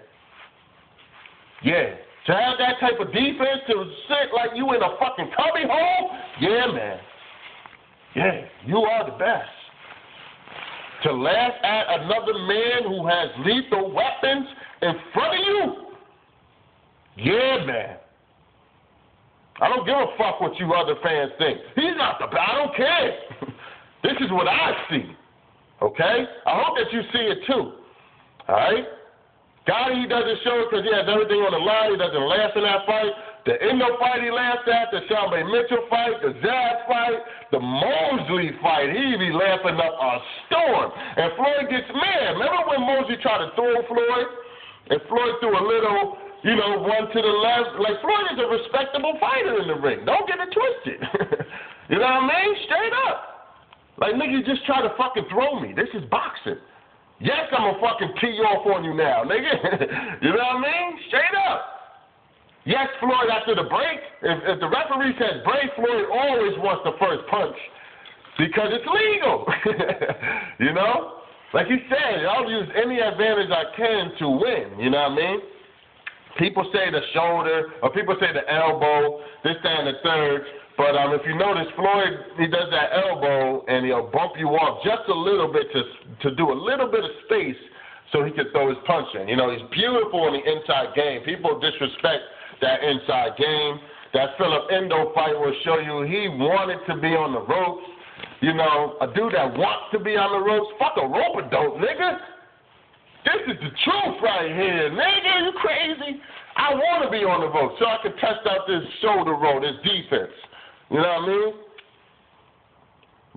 Yeah. To have that type of defense, to sit like you in a fucking cubby hole, yeah, man. Yeah, you are the best. To laugh at another man who has lethal weapons in front of you, yeah, man. I don't give a fuck what you other fans think. He's not the best. I don't care. This is what I see. Okay? I hope that you see it too. All right? Gotti doesn't show it because he has everything on the line. He doesn't laugh in that fight. The Endo fight he laughed at, the Shelby Mitchell fight, the Zab fight, the Mosley fight, he be laughing up a storm. And Floyd gets mad. Remember when Mosley tried to throw Floyd? And Floyd threw a little, one to the left. Like, Floyd is a respectable fighter in the ring. Don't get it twisted. You know what I mean? Straight up. Like, nigga, you just try to fucking throw me. This is boxing. Yes, I'm going to fucking tee off on you now, nigga. You know what I mean? Straight up. Yes, Floyd, after the break, if the referee says break, Floyd always wants the first punch because it's legal. Like he said, I'll use any advantage I can to win. You know what I mean? People say the shoulder, or people say the elbow, this, that, and the third. But if you notice, Floyd, he does that elbow, and he'll bump you off just a little bit to do a little bit of space so he could throw his punch in. You know, he's beautiful in the inside game. People disrespect that inside game. That Philip Endo fight will show you he wanted to be on the ropes. You know, a dude that wants to be on the ropes, fuck a rope-a-dope, nigga. This is the truth right here, nigga. You crazy? I want to be on the ropes so I can test out this shoulder roll, this defense. You know what I mean?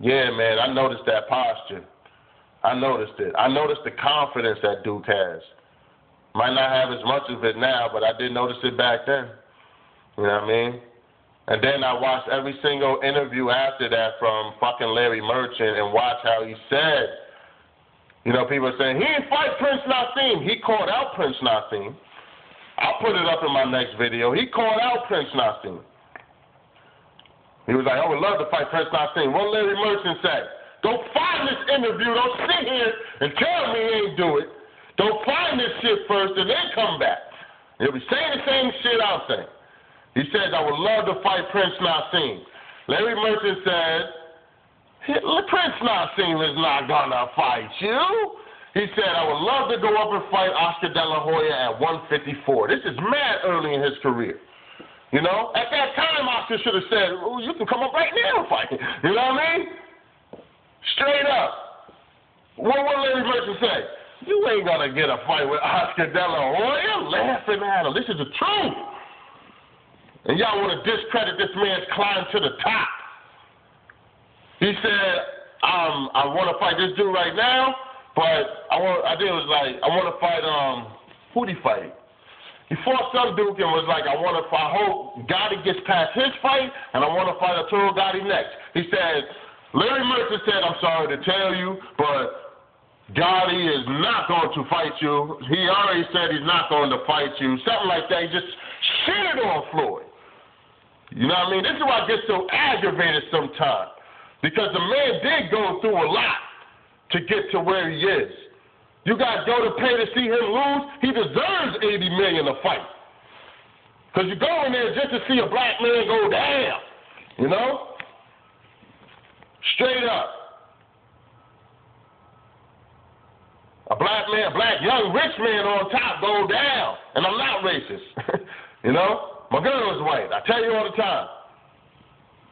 Yeah, man, I noticed that posture. I noticed it. I noticed the confidence that Duke has. Might not have as much of it now, but I did notice it back then. You know what I mean? And then I watched every single interview after that from fucking Larry Merchant and watched how he said, you know, people are saying, he didn't fight Prince Nassim. He called out Prince Nassim. I'll put it up in my next video. He called out Prince Nassim. He was like, I would love to fight Prince Nassim. What Larry Merchant said, go find this interview. Don't sit here and tell me he ain't do it. Don't find this shit first and then come back. He'll be saying the same shit I'm saying. He says, I would love to fight Prince Nassim. Larry Merchant said, Prince Nassim is not going to fight you. He said, I would love to go up and fight Oscar De La Hoya at 154. This is mad early in his career. You know, at that time, Oscar should have said, oh, you can come up right now and fight. You know what I mean? Straight up. What Larry Merchant say? You ain't going to get a fight with Oscar De La Hoya. Laughing at him. This is the truth. And y'all want to discredit this man's climb to the top. He said, I want to fight this dude right now, but I want to fight, who'd he fight? He fought some dude and was like, I hope Gotti gets past his fight, and I want to fight Arturo Gotti next. He said, Larry Merchant said, I'm sorry to tell you, but Gotti is not going to fight you. He already said he's not going to fight you. Something like that. He just shitted on Floyd. You know what I mean? This is why I get so aggravated sometimes. Because the man did go through a lot to get to where he is. You guys go to pay to see him lose, he deserves $80 million to fight. Because you go in there just to see a black man go down. You know? Straight up. A black young rich man on top go down. And I'm not racist. You know? My girl is white. I tell you all the time.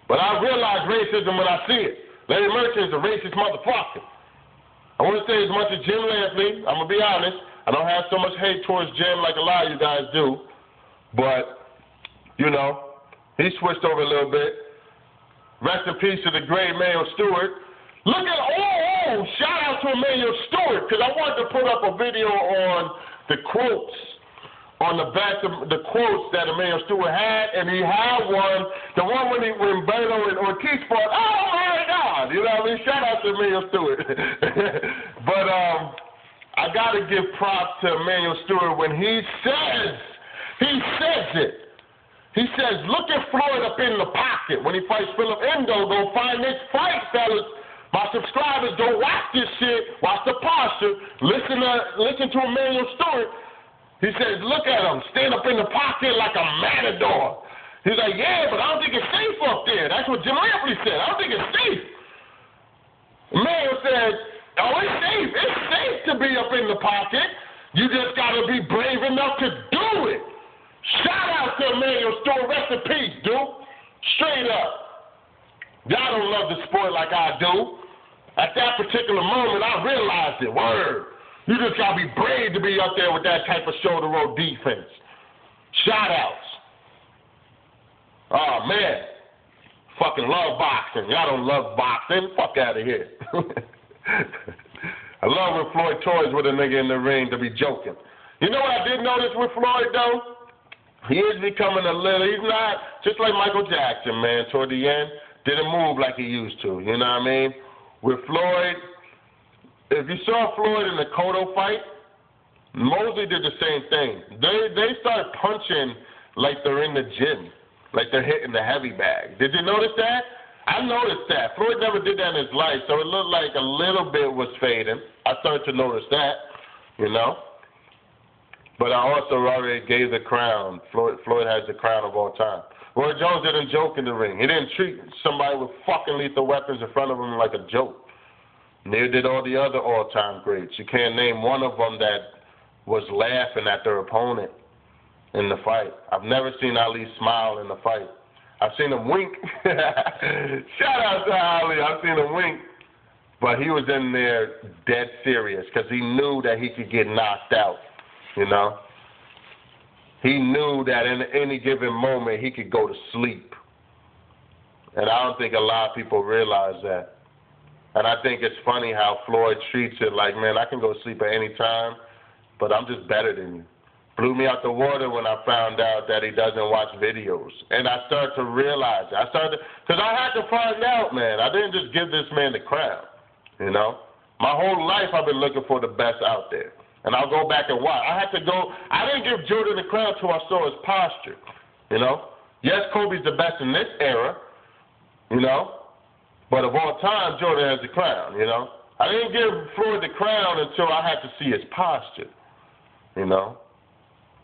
But I realize racism when I see it. Larry Merchant is a racist motherfucker. I want to say as much as Jim Lampley. I'm going to be honest. I don't have so much hate towards Jim like a lot of you guys do. But, you know, he switched over a little bit. Rest in peace to the great Emmanuel Stewart. Look at, shout out to Emmanuel Stewart, because I wanted to put up a video on the quotes, on the back of the quotes that Emmanuel Stewart had, and he had one, the one when Beto and Ortiz fought, oh my God, you know what I mean? Shout out to Emmanuel Stewart. But I got to give props to Emmanuel Stewart when he says it. He says, look at Floyd up in the pocket when he fights Philip Endo. Go find this fight, fellas. My subscribers, go watch this shit. Watch the posture. Listen to Emmanuel Stewart. He says, look at him, stand up in the pocket like a matador. He's like, yeah, but I don't think it's safe up there. That's what Jim Lampley said. I don't think it's safe. Emmanuel says, oh, it's safe. It's safe to be up in the pocket. You just got to be brave enough to do it. Shout out to Emmanuel Stewart. Rest in peace, dude. Straight up. Y'all don't love the sport like I do. At that particular moment, I realized it. Word. You just got to be brave to be up there with that type of shoulder roll defense. Shout outs. Oh, man. Fucking love boxing. Y'all don't love boxing. Fuck out of here. I love when Floyd toys with a nigga in the ring to be joking. You know what I did notice with Floyd, though? He is becoming a little, he's not, just like Michael Jackson, man, toward the end, didn't move like he used to. You know what I mean? With Floyd, if you saw Floyd in the Cotto fight, Mosley did the same thing. They started punching like they're in the gym, like they're hitting the heavy bag. Did you notice that? I noticed that. Floyd never did that in his life, so it looked like a little bit was fading. I started to notice that, you know. But I also already gave the crown. Floyd has the crown of all time. Roy Jones didn't joke in the ring. He didn't treat somebody with fucking lethal weapons in front of him like a joke. Neither did all the other all-time greats. You can't name one of them that was laughing at their opponent in the fight. I've never seen Ali smile in the fight. I've seen him wink. Shout out to Ali. I've seen him wink. But he was in there dead serious because he knew that he could get knocked out, you know. He knew that in any given moment he could go to sleep. And I don't think a lot of people realize that. And I think it's funny how Floyd treats it like, man, I can go to sleep at any time, but I'm just better than you. Blew me out the water when I found out that he doesn't watch videos. And I started to realize it. Because I had to find out, man. I didn't just give this man the crown, you know. My whole life I've been looking for the best out there. And I'll go back and watch. I didn't give Jordan the crown until I saw his posture, you know. Yes, Kobe's the best in this era, you know. But of all time, Jordan has the crown, you know. I didn't give Floyd the crown until I had to see his posture, you know.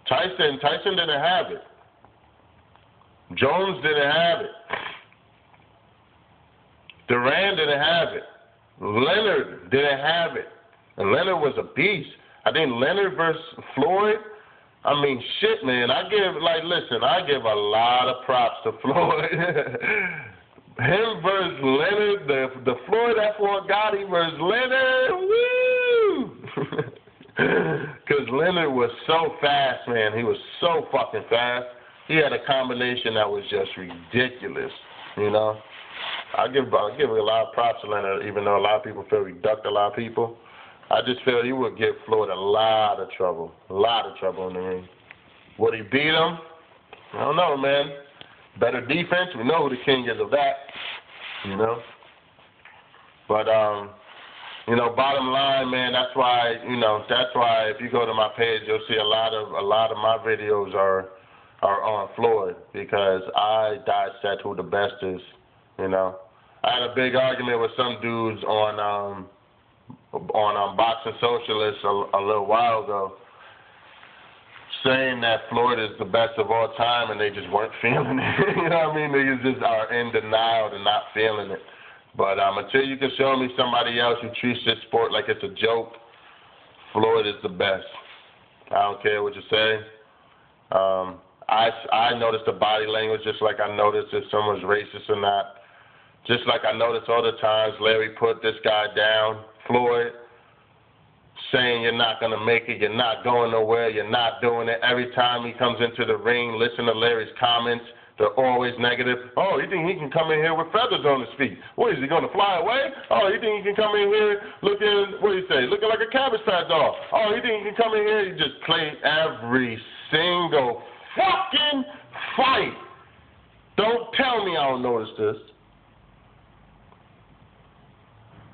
Tyson didn't have it. Jones didn't have it. Duran didn't have it. Leonard didn't have it. And Leonard was a beast. I think Leonard versus Floyd, I mean, shit, man. I give a lot of props to Floyd. Him versus Leonard, the Floyd F1 Gotti versus Leonard, woo! Because Leonard was so fast, man. He was so fucking fast. He had a combination that was just ridiculous, you know. I give a lot of props to Leonard, even though a lot of people feel he ducked a lot of people. I just feel he would give Floyd a lot of trouble in the ring. Would he beat him? I don't know, man. Better defense, we know who the king is of that, you know. But you know, bottom line, man, that's why if you go to my page, you'll see a lot of my videos are on Floyd because I dissect who the best is, you know. I had a big argument with some dudes on Boxing Socialist a little while ago, saying that Floyd is the best of all time, and they just weren't feeling it. You know what I mean? They just are in denial and not feeling it. But until you can show me somebody else who treats this sport like it's a joke, Floyd is the best. I don't care what you say. I notice the body language just like I notice if someone's racist or not. Just like I notice all the times Larry put this guy down, Floyd, saying you're not going to make it, you're not going nowhere, you're not doing it. Every time he comes into the ring, listen to Larry's comments. They're always negative. Oh, you think he can come in here with feathers on his feet? What, is he going to fly away? Oh, you think he can come in here looking like a Cabbage Patch doll? Oh, you think he can come in here? He just play every single fucking fight. Don't tell me I don't notice this.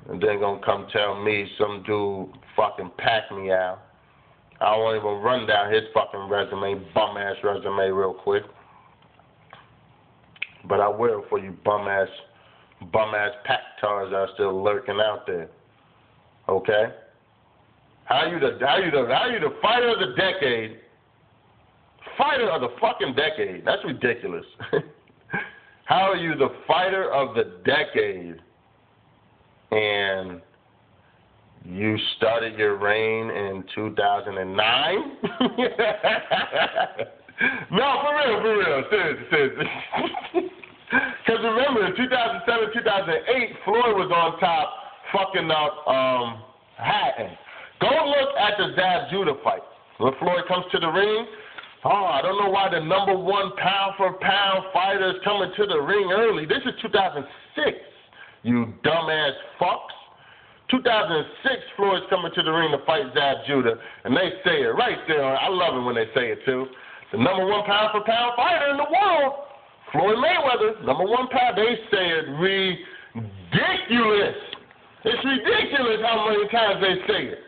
And then gonna come tell me some dude fucking packed me out. I won't even run down his fucking resume, bum-ass resume real quick. But I will for you bum-ass pack-tars that are still lurking out there. Okay? How you the fighter of the decade? Fighter of the fucking decade. That's ridiculous. How are you the fighter of the decade? And you started your reign in 2009? No, for real. Seriously. Because remember, in 2007, 2008, Floyd was on top fucking up Hatton. Go look at the Zab Judah fight. When Floyd comes to the ring, I don't know why the number one pound-for-pound fighter is coming to the ring early. This is 2006. You dumbass fucks. 2006, Floyd's coming to the ring to fight Zab Judah, and they say it right there. I love it when they say it, too. The number one pound-for-pound fighter in the world, Floyd Mayweather, number one pound. They say it ridiculous. It's ridiculous how many times they say it.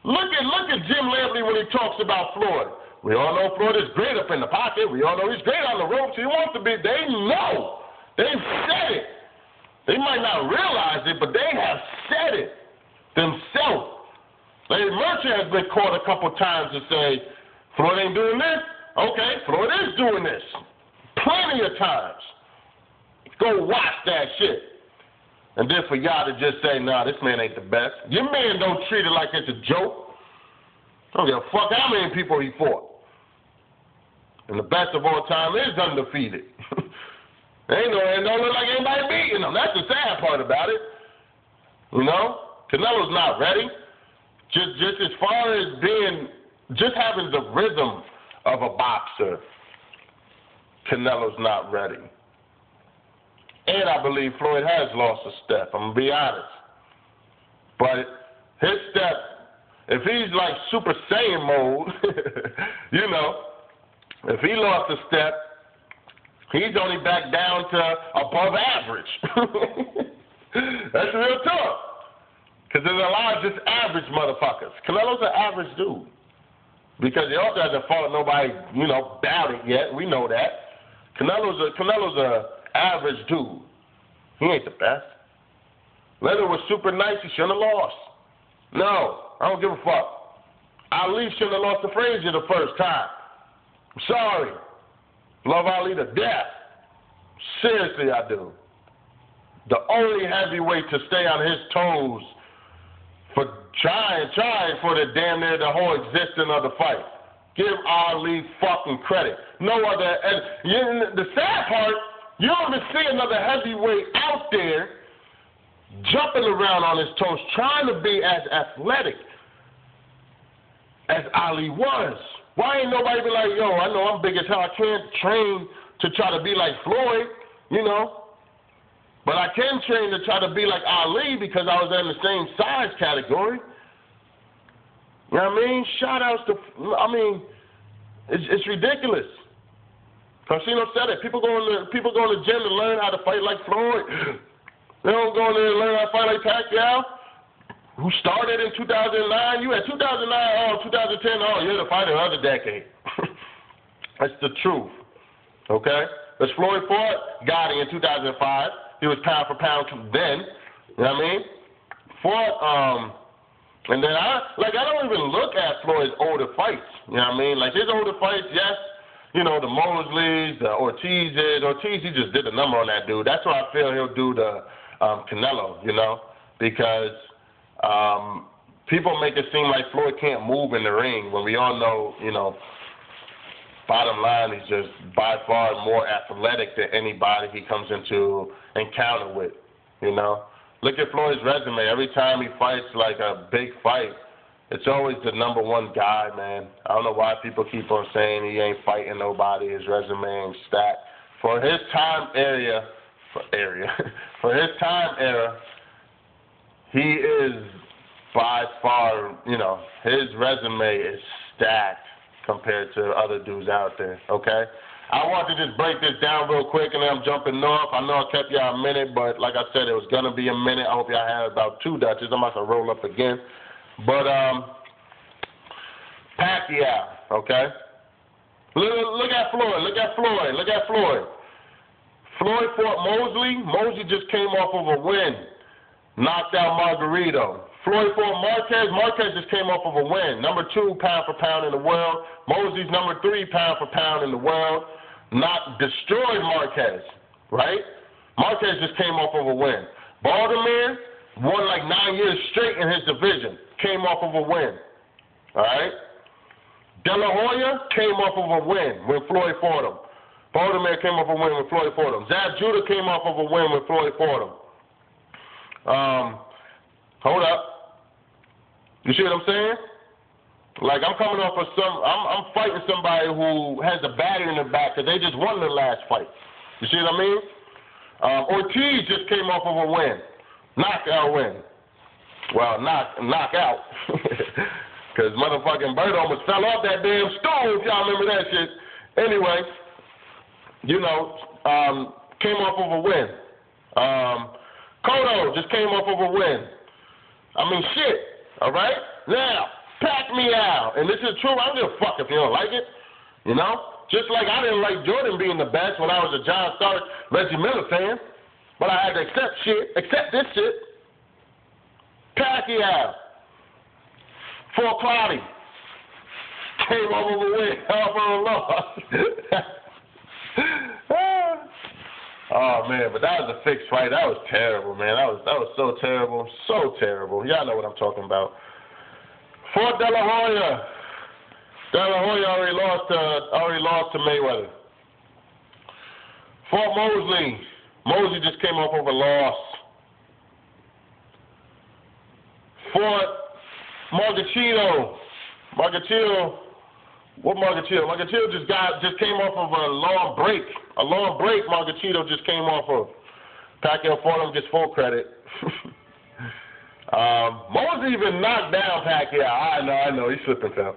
Look at Jim Lampley when he talks about Floyd. We all know Floyd is great up in the pocket. We all know he's great on the ropes. He wants to be. They know. They've said it. They might not realize it, but they have said it themselves. Larry Merchant has been caught a couple times to say, Floyd ain't doing this. Okay, Floyd is doing this. Plenty of times. Go watch that shit. And then for y'all to just say, nah, this man ain't the best. Your man don't treat it like it's a joke. I don't give a fuck how many people he fought. And the best of all time is undefeated. It don't look like anybody beating him. That's the sad part about it. You know? Canelo's not ready. Just as far as just having the rhythm of a boxer, Canelo's not ready. And I believe Floyd has lost a step, I'm going to be honest. But his step, if he's like Super Saiyan mode, you know, if he lost a step, he's only back down to above average. That's real tough. Because there's a lot of just average motherfuckers. Canelo's an average dude. Because he also hasn't fought nobody, you know, about it yet. We know that. Canelo's a average dude. He ain't the best. Leather was super nice. He shouldn't have lost. No, I don't give a fuck. Ali shouldn't have lost to Frazier the first time. I'm sorry. Love Ali to death. Seriously, I do. The only heavyweight to stay on his toes for trying for the damn near the whole existence of the fight. Give Ali fucking credit. No other. And the sad part, you don't even see another heavyweight out there jumping around on his toes, trying to be as athletic as Ali was. Why ain't nobody be like, yo, I know I'm big as hell. I can't train to try to be like Floyd, you know. But I can train to try to be like Ali because I was in the same size category. You know what I mean? Shout outs to, it's ridiculous. Carcino said it. People go in the gym to learn how to fight like Floyd. They don't go in there and learn how to fight like Pacquiao, who started in 2009. You had 2009, 2010, you're the fighter of the decade. That's the truth. Okay? As Floyd fought Gotti in 2005. He was pound for pound then. You know what I mean? Fought, and then I don't even look at Floyd's older fights. You know what I mean? Like his older fights, yes, you know, the Mosleys, the Ortizes. Ortiz, he just did a number on that dude. That's why I feel he'll do the Canelo, you know, because people make it seem like Floyd can't move in the ring when we all know, you know, bottom line, he's just by far more athletic than anybody he comes into encounter with, you know. Look at Floyd's resume. Every time he fights like a big fight, it's always the number one guy, man. I don't know why people keep on saying he ain't fighting nobody. His resume ain't stacked. For his time era, he is by far, you know, his resume is stacked compared to other dudes out there, okay? I want to just break this down real quick, and then I'm jumping off. I know I kept y'all a minute, but like I said, it was going to be a minute. I hope y'all had about 2 Dutches. I'm about to roll up again. But Pacquiao, okay? Look at Floyd. Floyd fought Mosley. Mosley just came off of a win. Knocked out Margarito. Floyd fought Marquez. Marquez just came off of a win. Number 2 pound for pound in the world. Mosley's number 3 pound for pound in the world. Destroyed Marquez, right? Marquez just came off of a win. Baltimore won like 9 years straight in his division. Came off of a win, all right? De La Hoya came off of a win when Floyd fought him. Baltimore came off a win when Floyd fought him. Zab Judah came off of a win when Floyd fought him. Hold up. You see what I'm saying? Like I'm coming off of I'm fighting somebody who has a batter in the back because they just won their last fight. You see what I mean? Ortiz just came off of a win. Knockout win. Well, knockout. Because motherfucking Bird almost fell off that damn stool, if y'all remember that shit. Anyway, you know, came off of a win. Cotto just came off of a win. I mean, shit, all right? Now, Pacquiao, and this is true, I don't give a fuck if you don't like it, you know? Just like I didn't like Jordan being the best when I was a John Stark, Reggie Miller fan, but I had to accept this shit. Pacquiao, for Cloudy, came over the win, off on a loss. Oh man, but that was a fixed fight. That was terrible, man. That was so terrible, so terrible. Y'all know what I'm talking about. Fort De La Hoya. De La Hoya already lost to Mayweather. Fort Mosley. Mosley just came off of a loss. Fort Margachito. What Margachito? Margachito just came off of a long break. A long break Margachito just came off of. Pacquiao fought him, gets full credit. Mosley even knocked down Pacquiao. I know, he slipped and fell.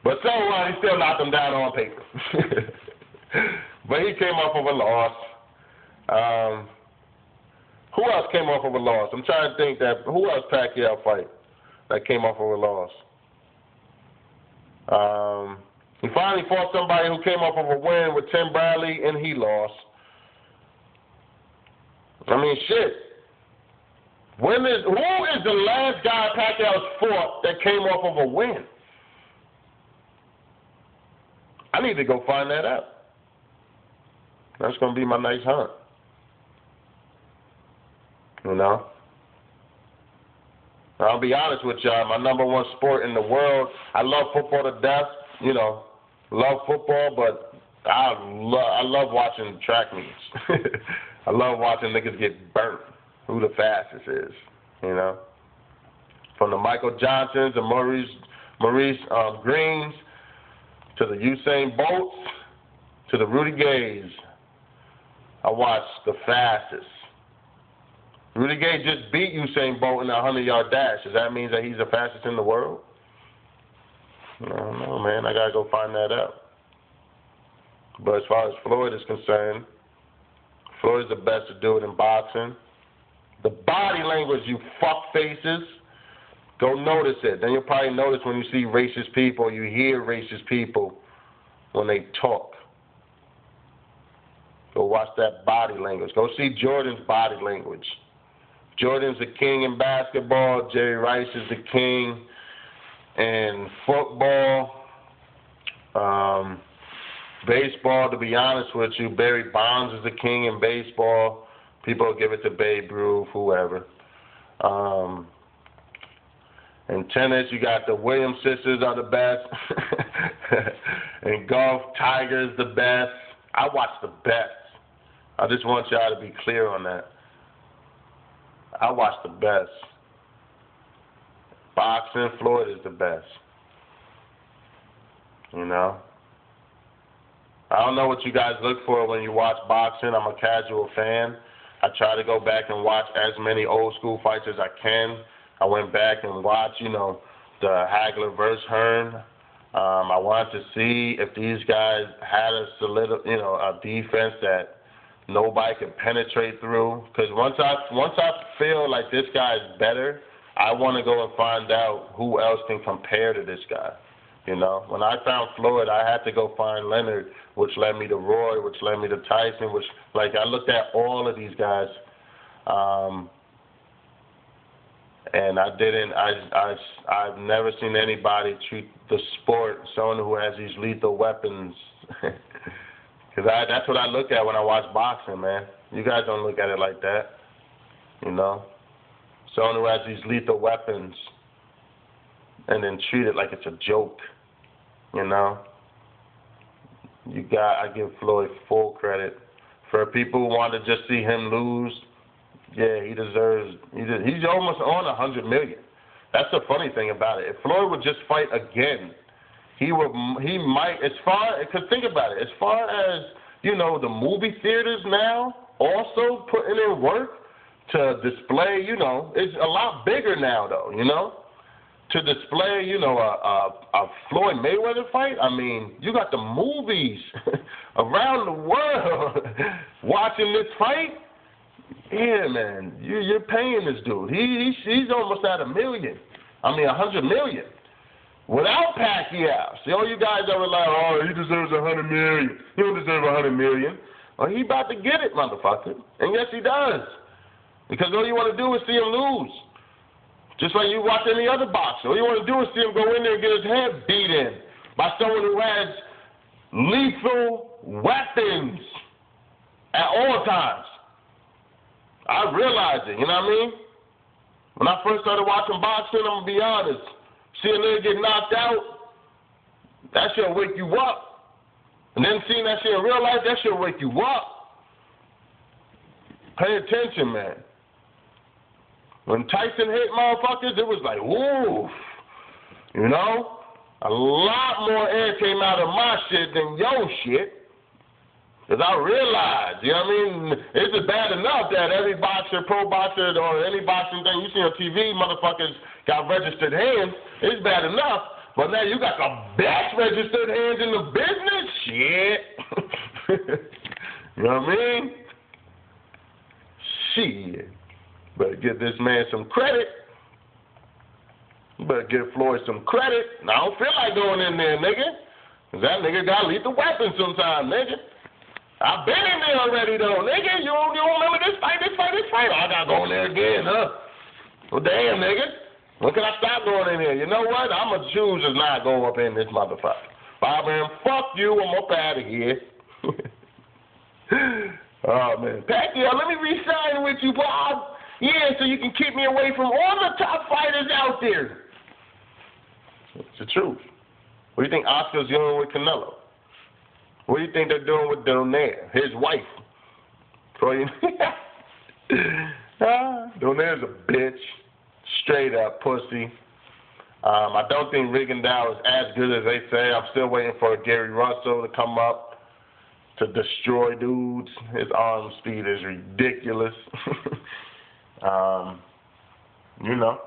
But so he still knocked him down on paper. But he came off of a loss. Who else came off of a loss? I'm trying to think who else Pacquiao fight that came off of a loss? He finally fought somebody who came off of a win with Tim Bradley, and he lost. I mean, shit. Who is the last guy Pacquiao's fought that came off of a win? I need to go find that out. That's going to be my next hunt. You know? I'll be honest with y'all, my number one sport in the world, I love football to death, you know, love football, but I love watching track meets. I love watching niggas get burnt, who the fastest is, you know. From the Michael Johnsons and Maurice Greens to the Usain Bolts to the Rudy Gays, I watch the fastest. Rudy Gay just beat Usain Bolt in a 100-yard dash. Does that mean that he's the fastest in the world? I don't know, man. I got to go find that out. But as far as Floyd is concerned, Floyd's the best to do it in boxing. The body language, you fuck faces, go notice it. Then you'll probably notice when you see racist people, you hear racist people when they talk. Go watch that body language. Go see Jordan's body language. Jordan's the king in basketball. Jerry Rice is the king in football. Baseball, to be honest with you, Barry Bonds is the king in baseball. People give it to Babe Ruth, whoever. In tennis, you got the Williams sisters are the best. In golf, Tiger's the best. I watch the best. I just want y'all to be clear on that. I watch the best. Boxing, Floyd is the best. You know? I don't know what you guys look for when you watch boxing. I'm a casual fan. I try to go back and watch as many old school fights as I can. I went back and watched, you know, the Hagler versus Hearn. I wanted to see if these guys had a defense that nobody could penetrate through. Because once I feel like this guy is better, I want to go and find out who else can compare to this guy. You know, when I found Floyd, I had to go find Leonard, which led me to Roy, which led me to Tyson, I looked at all of these guys, and I've never seen anybody treat the sport, someone who has these lethal weapons, because that's what I look at when I watch boxing, man. You guys don't look at it like that, you know. Someone who has these lethal weapons and then treat it like it's a joke. You know, I give Floyd full credit. For people who want to just see him lose, yeah, he deserves. He's almost on $100 million. That's the funny thing about it. If Floyd would just fight again, he might. Because think about it. As far as the movie theaters now also putting in work to display. It's a lot bigger now, though. To display, a Floyd Mayweather fight. I mean, you got the movies around the world watching this fight. Yeah, man, you're paying this dude. He's almost at $100 million. Without Pacquiao. See, all you guys that were like, oh, he deserves $100 million. He don't deserve $100 million. Well, he about to get it, motherfucker. And yes, he does. Because all you want to do is see him lose. Just like you watch any other boxer. All you want to do is see him go in there and get his head beat in by someone who has lethal weapons. At all times. I realized it, you know what I mean? When I first started watching boxing, I'm going to be honest, seeing a nigga get knocked out, that shit'll wake you up. And then seeing that shit in real life, that shit'll wake you up. Pay attention, man. When Tyson hit motherfuckers, it was like, woo. You know? A lot more air came out of my shit than your shit. Because I realized, you know what I mean? It's bad enough that every boxer, pro boxer, or any boxing thing you see on TV, motherfuckers got registered hands. It's bad enough. But now you got the best registered hands in the business? Shit. You know what I mean? Shit. Better get this man some credit. Better give Floyd some credit. I don't feel like going in there, nigga. Because that nigga got lethal weapons sometime, nigga. I've been in there already, though, nigga. You don't remember this fight? Oh, I gotta go in there again, huh? Well, damn, nigga. When can I stop going in here? You know what? I'm gonna choose to not go up in this motherfucker. Bob, man, fuck you. I'm up out of here. Oh, man. Pacquiao, let me re-sign with you, Bob. Yeah, so you can keep me away from all the top fighters out there. It's the truth. What do you think Oscar's doing with Canelo? What do you think they're doing with Donaire, his wife? Donaire's a bitch. Straight up pussy. I don't think Rigondeaux is as good as they say. I'm still waiting for Gary Russell to come up to destroy dudes. His arm speed is ridiculous. You know,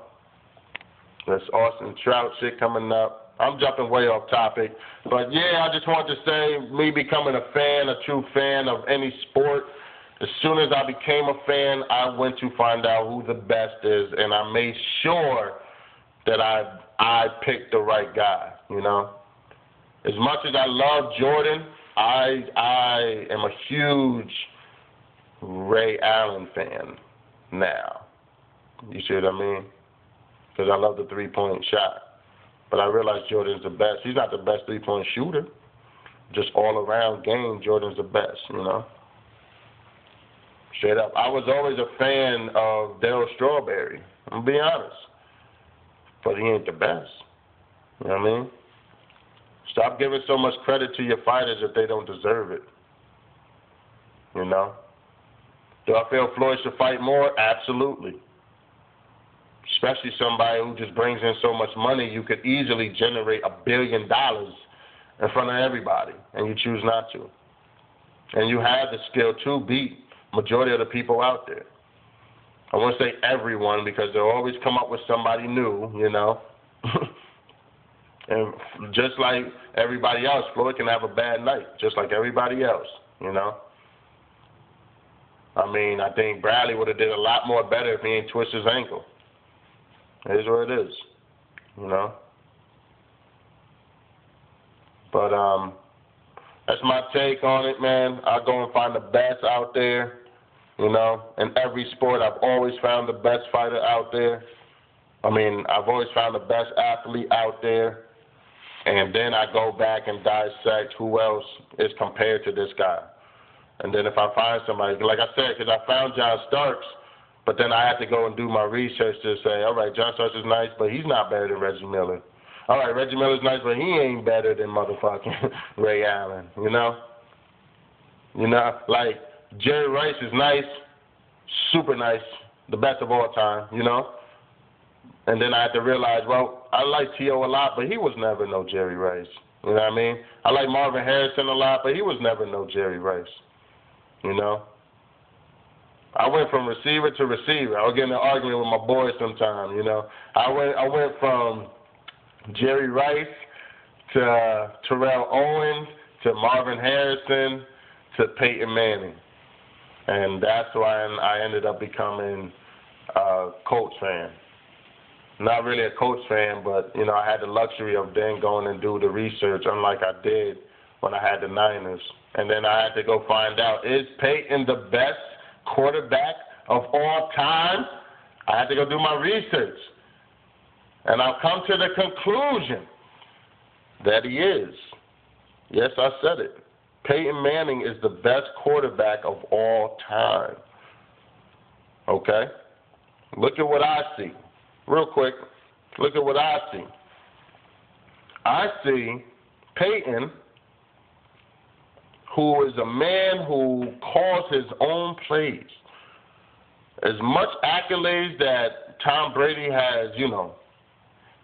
there's Austin Trout shit coming up. I'm jumping way off topic. But, yeah, I just want to say me becoming a fan, a true fan of any sport, as soon as I became a fan, I went to find out who the best is, and I made sure that I picked the right guy, you know. As much as I love Jordan, I am a huge Ray Allen fan now. You see what I mean? Because I love the three-point shot. But I realize Jordan's the best. He's not the best three-point shooter. Just all-around game, Jordan's the best, you know. Straight up. I was always a fan of Darryl Strawberry. I'm going to be honest. But he ain't the best. You know what I mean? Stop giving so much credit to your fighters if they don't deserve it. You know? Do I feel Floyd should fight more? Absolutely. Especially somebody who just brings in so much money, you could easily generate $1 billion in front of everybody, and you choose not to. And you have the skill to beat majority of the people out there. I won't say everyone because they'll always come up with somebody new, you know. And just like everybody else, Floyd can have a bad night, just like everybody else, you know. I mean, I think Bradley would have did a lot more better if he ain't twist his ankle. It is what it is, you know. But that's my take on it, man. I go and find the best out there, you know. In every sport, I've always found the best fighter out there. I mean, I've always found the best athlete out there. And then I go back and dissect who else is compared to this guy. And then if I find somebody, like I said, because I found John Starks, but then I had to go and do my research to say, all right, John Starks is nice, but he's not better than Reggie Miller. All right, Reggie Miller's nice, but he ain't better than motherfucking Ray Allen, you know? You know, like Jerry Rice is nice, super nice, the best of all time, you know? And then I had to realize, well, I like T.O. a lot, but he was never no Jerry Rice. You know what I mean? I like Marvin Harrison a lot, but he was never no Jerry Rice. You know? I went from receiver to receiver. I was getting in an argument with my boys sometime, you know. I went from Jerry Rice to Terrell Owens to Marvin Harrison to Peyton Manning. And that's why I ended up becoming a Colts fan. Not really a Colts fan, but, you know, I had the luxury of then going and do the research, unlike I did when I had the Niners. And then I had to go find out, is Peyton the best quarterback of all time? I had to go do my research. And I've come to the conclusion that he is. Yes, I said it. Peyton Manning is the best quarterback of all time. Okay? Look at what I see. Real quick, look at what I see. I see Peyton, who is a man who calls his own plays. As much accolades that Tom Brady has,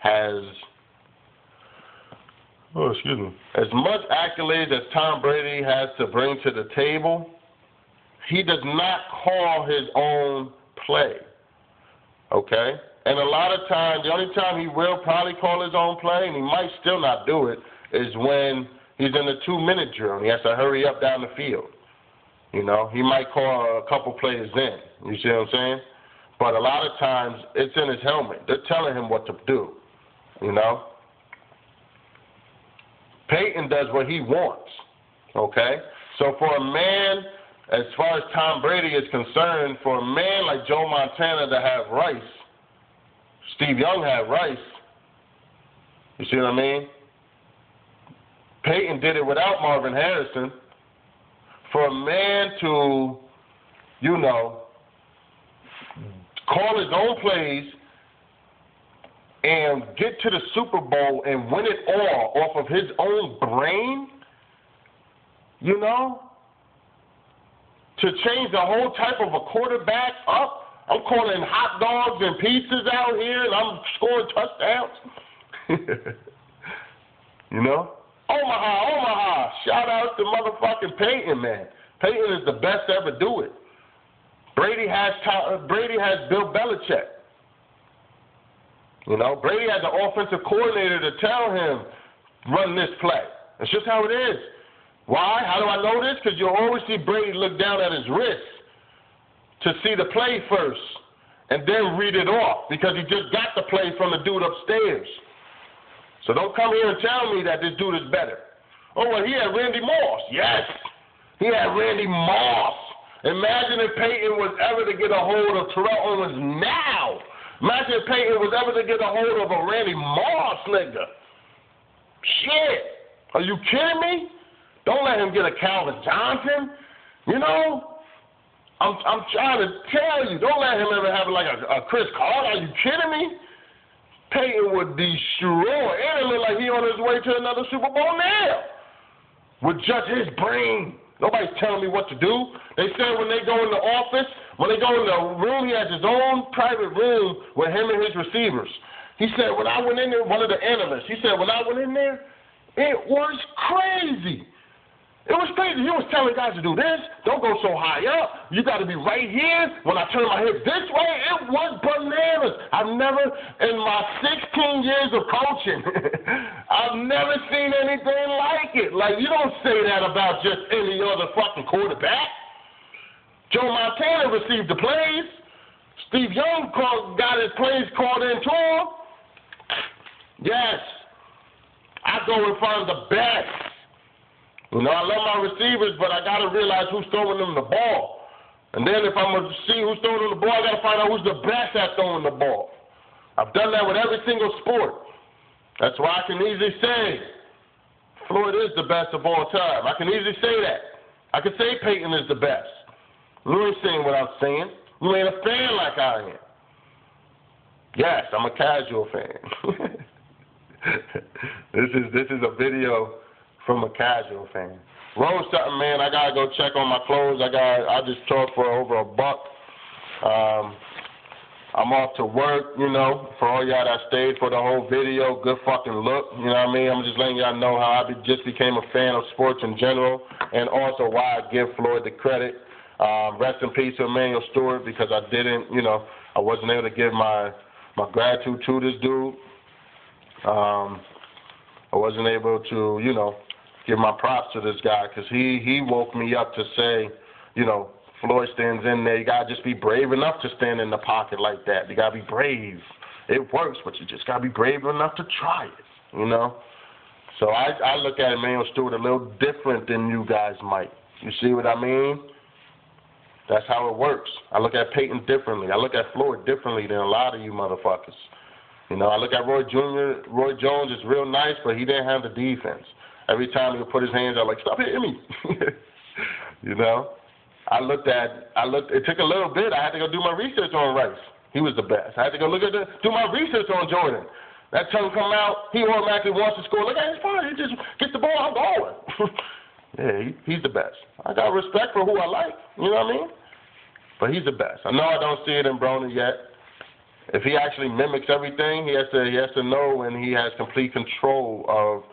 as much accolades as Tom Brady has to bring to the table, he does not call his own play. Okay? And a lot of times, the only time he will probably call his own play, and he might still not do it, is when he's in the 2-minute drill and he has to hurry up down the field. He might call a couple plays in. You see what I'm saying? But a lot of times, it's in his helmet. They're telling him what to do, Peyton does what he wants, okay? So for a man, as far as Tom Brady is concerned, for a man like Joe Montana to have Rice, Steve Young had Rice, you see what I mean? Peyton did it without Marvin Harrison. For a man to, call his own plays and get to the Super Bowl and win it all off of his own brain, to change the whole type of a quarterback up. I'm calling hot dogs and pizzas out here, and I'm scoring touchdowns. Omaha. Shout out to motherfucking Peyton, man. Peyton is the best to ever do it. Brady has Bill Belichick. Brady has an offensive coordinator to tell him, run this play. That's just how it is. Why? How do I know this? Because you'll always see Brady look down at his wrist to see the play first and then read it off because he just got the play from the dude upstairs. So don't come here and tell me that this dude is better. Oh, well, he had Randy Moss. Yes, he had Randy Moss. Imagine if Peyton was ever to get a hold of Terrell Owens now. Imagine if Peyton was ever to get a hold of a Randy Moss nigga. Shit. Are you kidding me? Don't let him get a Calvin Johnson. I'm trying to tell you. Don't let him ever have like a Chris Carter. Are you kidding me? Peyton would destroy. And it look like he on his way to another Super Bowl now. With just his brain. Nobody's telling me what to do. They said when they go in the office, when they go in the room, he has his own private room with him and his receivers. He said, when I went in there, one of the analysts, he said, when I went in there, it was crazy. It was crazy. He was telling guys to do this. Don't go so high up. You got to be right here. When I turn my head this way, it was bananas. I've never, in my 16 years of coaching, I've never seen anything like it. Like, you don't say that about just any other fucking quarterback. Joe Montana received the plays. Steve Young got his plays called in to him. Yes. I go and find the best. I love my receivers, but I got to realize who's throwing them the ball. And then if I'm going to see who's throwing them the ball, I got to find out who's the best at throwing the ball. I've done that with every single sport. That's why I can easily say Floyd is the best of all time. I can easily say that. I can say Peyton is the best. You ain't saying what I'm saying. You ain't a fan like I am. Yes, I'm a casual fan. This is a video from a casual fan. Roll something, man. I gotta go check on my clothes. I just talked for over $1. I'm off to work, for all y'all that stayed for the whole video. Good fucking look, you know what I mean? I'm just letting y'all know how I just became a fan of sports in general and also why I give Floyd the credit. Rest in peace to Emmanuel Stewart because I didn't, I wasn't able to give my gratitude to this dude. I wasn't able to, give my props to this guy because he woke me up to say, Floyd stands in there. You got to just be brave enough to stand in the pocket like that. You got to be brave. It works, but you just got to be brave enough to try it, So I look at Emmanuel Stewart a little different than you guys might. You see what I mean? That's how it works. I look at Peyton differently. I look at Floyd differently than a lot of you motherfuckers. I look at Roy Jones is real nice, but he didn't have the defense. Every time he would put his hands out, like, stop hitting me. You know? It took a little bit. I had to go do my research on Rice. He was the best. I had to go do my research on Jordan. That tongue come out, he automatically wants to score. Look at his fine. He just gets the ball, I'm going. Yeah, he's the best. I got respect for who I like. You know what I mean? But he's the best. I know I don't see it in Broner yet. If he actually mimics everything, he has to know when he has complete control of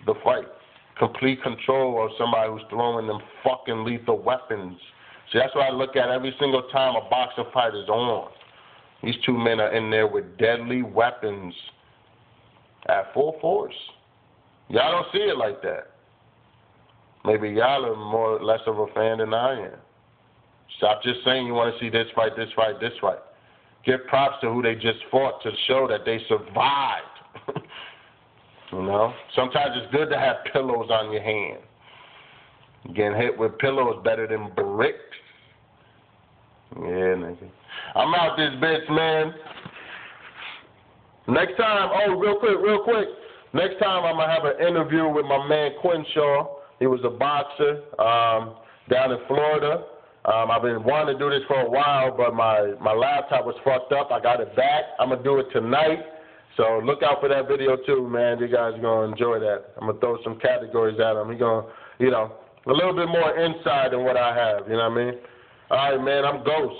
the fight. Complete control of somebody who's throwing them fucking lethal weapons. See, that's what I look at every single time a boxing fight is on. These two men are in there with deadly weapons at full force. Y'all don't see it like that. Maybe y'all are more or less of a fan than I am. Stop just saying you want to see this fight, this fight, this fight. Give props to who they just fought to show that they survived. You know? Sometimes it's good to have pillows on your hand. Getting hit with pillows better than bricks. Yeah, nigga. I'm out this bitch, man. Next time, real quick. Next time I'm going to have an interview with my man Quinshaw. He was a boxer down in Florida. I've been wanting to do this for a while, but my laptop was fucked up. I got it back. I'm going to do it tonight. So look out for that video too, man. You guys are going to enjoy that. I'm going to throw some categories at him. He's going to, a little bit more inside than what I have. You know what I mean? All right, man, I'm Ghost.